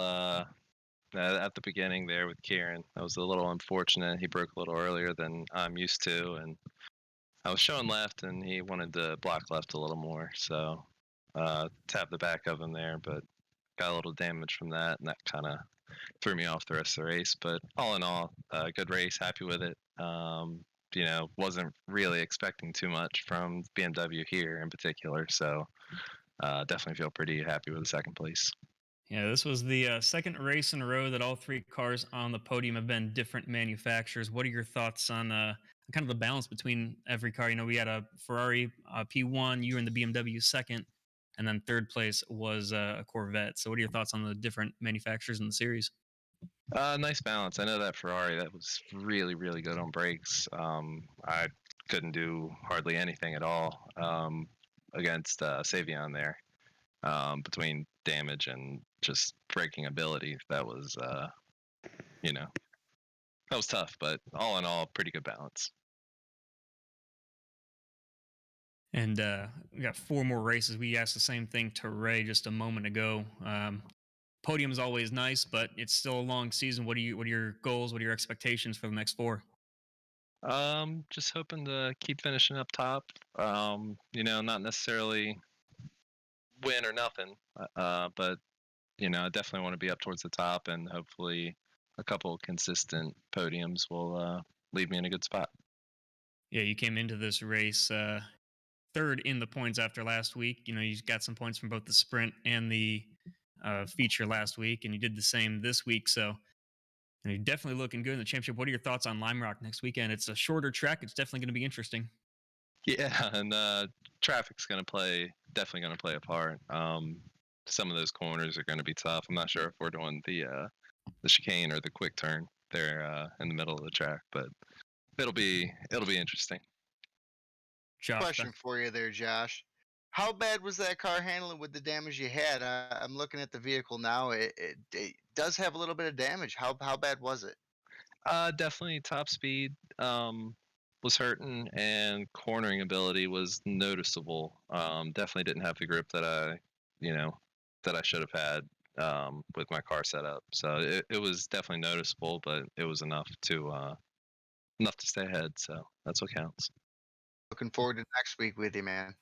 at the beginning there with Kieran. That was a little unfortunate. He broke a little earlier than I'm used to, and I was showing left, and he wanted to block left a little more. So tapped the back of him there, but got a little damage from that, and that kind of threw me off the rest of the race. But all in all, good race. Happy with it. Wasn't really expecting too much from BMW here in particular. So definitely feel pretty happy with the 2nd place. Yeah, this was the 2nd race in a row that all 3 cars on the podium have been different manufacturers. What are your thoughts on kind of the balance between every car? We had a Ferrari P1, you were in the BMW 2nd, and then 3rd place was a Corvette. So what are your thoughts on the different manufacturers in the series? Nice balance. I know that Ferrari, that was really, really good on brakes. I couldn't do hardly anything at all against Savion there. Between damage and just braking ability, that was tough, but all in all, pretty good balance. And we got 4 more races. We asked the same thing to Ray just a moment ago. Podium is always nice, but it's still a long season. What are your goals? What are your expectations for the next 4? Just hoping to keep finishing up top. Not necessarily win or nothing, but I definitely want to be up towards the top, and hopefully a couple consistent podiums will leave me in a good spot. Yeah, you came into this race 3rd in the points after last week. You got some points from both the sprint and the feature last week, and you did the same this week. So you're definitely looking good in the championship. What are your thoughts on Lime Rock next weekend? It's a shorter track. It's definitely going to be interesting. Yeah, and traffic's definitely going to play a part. Some of those corners are going to be tough. I'm not sure if we're doing the chicane or the quick turn. there in the middle of the track. But it'll be interesting. Josh, Question for you there, Josh. How bad was that car handling with the damage you had? I'm looking at the vehicle now. It does have a little bit of damage. How bad was it? Definitely top speed was hurting, and cornering ability was noticeable. Definitely didn't have the grip that I should have had with my car setup. So it was definitely noticeable, but it was enough to stay ahead. So that's what counts. Looking forward to next week with you, man.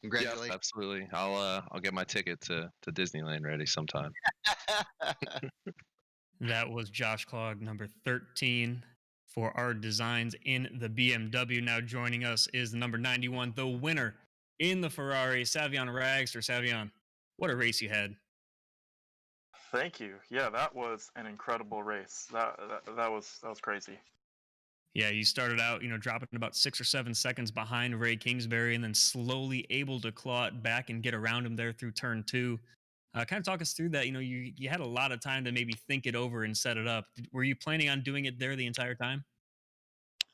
Congratulations. Yes, absolutely. I'll get my ticket to Disneyland ready sometime. that was Josh Clogg, number 13 for our designs in the BMW. Now joining us is the number 91, the winner in the Ferrari, Savion Rags. Or Savion, what a race you had. Thank you. Yeah, that was an incredible race. That was crazy. Yeah, you started out, dropping about 6 or 7 seconds behind Ray Kingsbury, and then slowly able to claw it back and get around him there through turn 2. Kind of talk us through that. You had a lot of time to maybe think it over and set it up. Were you planning on doing it there the entire time?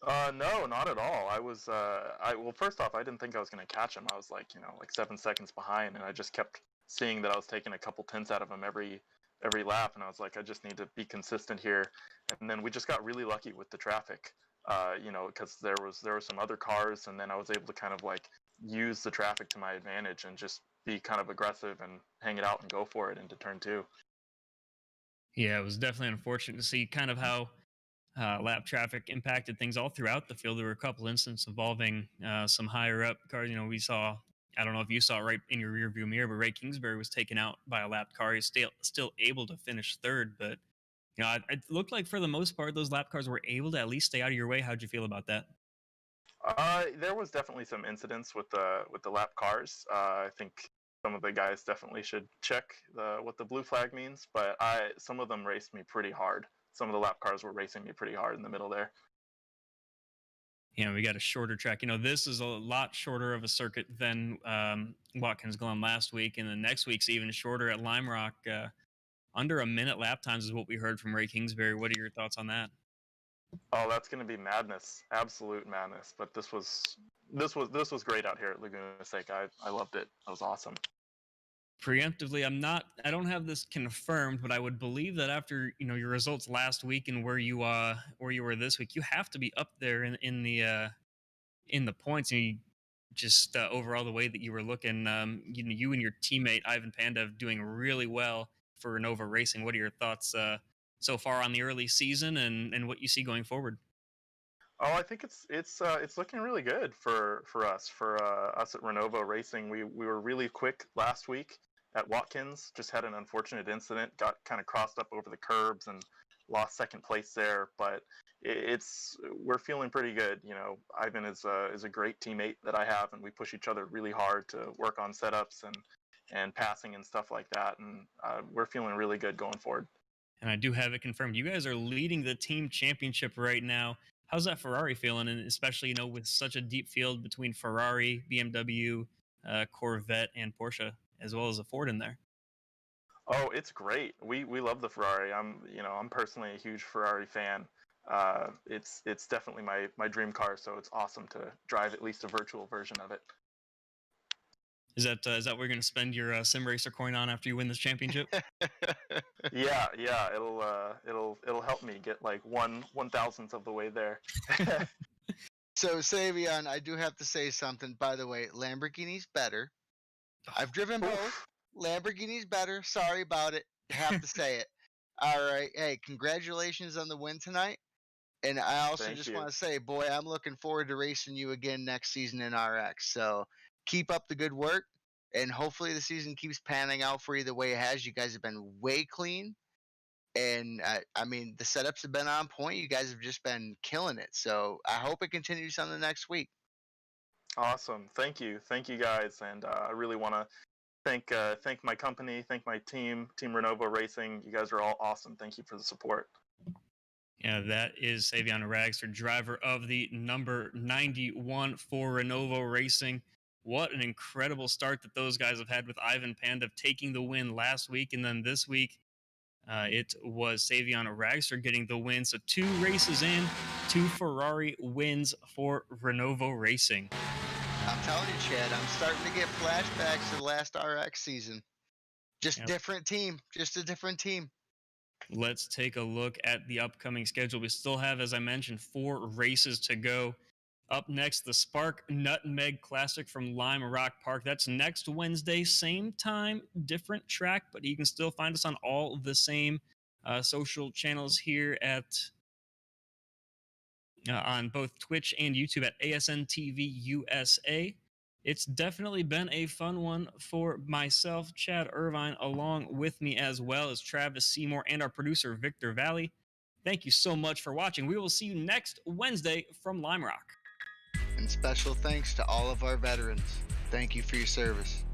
No, not at all. I was, well, first off, I didn't think I was going to catch him. I was like 7 seconds behind, and I just kept seeing that I was taking a couple tenths out of him every lap, and I was like, I just need to be consistent here. And then we just got really lucky with the traffic. Because there were some other cars, and then I was able to kind of like use the traffic to my advantage and just be kind of aggressive and hang it out and go for it into turn 2. Yeah, it was definitely unfortunate to see kind of how lap traffic impacted things all throughout the field. There were a couple incidents involving some higher up cars. We saw, I don't know if you saw it right in your rear view mirror, but Ray Kingsbury was taken out by a lapped car. He's still able to finish third, but it looked like for the most part, those lap cars were able to at least stay out of your way. How'd you feel about that? There was definitely some incidents with the lap cars. I think some of the guys definitely should check what the blue flag means, but some of them raced me pretty hard. Some of the lap cars were racing me pretty hard in the middle there. We got a shorter track. This is a lot shorter of a circuit than Watkins Glen last week, and the next week's even shorter at Lime Rock. Under a minute lap times is what we heard from Ray Kingsbury. What are your thoughts on that? Oh, that's going to be madness, absolute madness. But this was great out here at Laguna Seca. I loved it. It was awesome. Preemptively, I don't have this confirmed, but I would believe that after your results last week and where you were this week, you have to be up there in the points. And just overall the way that you were looking, you and your teammate Ivan Pandev doing really well for Renova Racing. What are your thoughts so far on the early season and what you see going forward? Oh, I think it's looking really good for us at Renova Racing. We were really quick last week at Watkins. Just had an unfortunate incident, got kind of crossed up over the curbs and lost second place there. But we're feeling pretty good. Ivan is a great teammate that I have, and we push each other really hard to work on setups and passing and stuff like that. And we're feeling really good going forward. And I do have it confirmed. You guys are leading the team championship right now. How's that Ferrari feeling? And especially, with such a deep field between Ferrari, BMW, Corvette, and Porsche, as well as a Ford in there. Oh, it's great. We love the Ferrari. I'm personally a huge Ferrari fan. It's definitely my dream car. So it's awesome to drive at least a virtual version of it. Is that what you're going to spend your sim racer coin on after you win this championship? Yeah. It'll help me get like 1/1000th of the way there. So Savion, I do have to say something. By the way, Lamborghini's better. I've driven both. Lamborghini's better. Sorry about it. Have to say it. All right. Hey, congratulations on the win tonight. And I also Thank just you. want to say, boy, I'm looking forward to racing you again next season in RX. So keep up the good work, and hopefully the season keeps panning out for you the way it has. You guys have been way clean, and I mean the setups have been on point. You guys have just been killing it. So I hope it continues on the next week. Awesome. Thank you guys, and I really want to thank my company, thank my Team Renova Racing. You guys are all awesome. Thank you for the support. Yeah, that is Savion Ragster, driver of the number 91 for Renova Racing. What an incredible start that those guys have had with Ivan Pandev taking the win last week, and then this week It was Savion Ragster getting the win. So 2 races in, 2 Ferrari wins for Renovo Racing. I'm telling you, Chad, I'm starting to get flashbacks to the last RX season. Just different team. Just a different team. Let's take a look at the upcoming schedule. We still have, as I mentioned, 4 races to go. Up next, the Spark Nutmeg Classic from Lime Rock Park. That's next Wednesday, same time, different track, but you can still find us on all the same social channels here at on both Twitch and YouTube at ASN TV USA. It's definitely been a fun one for myself, Chad Irvine, along with me as well as Travis Seymour and our producer, Victor Valley. Thank you so much for watching. We will see you next Wednesday from Lime Rock. And special thanks to all of our veterans. Thank you for your service.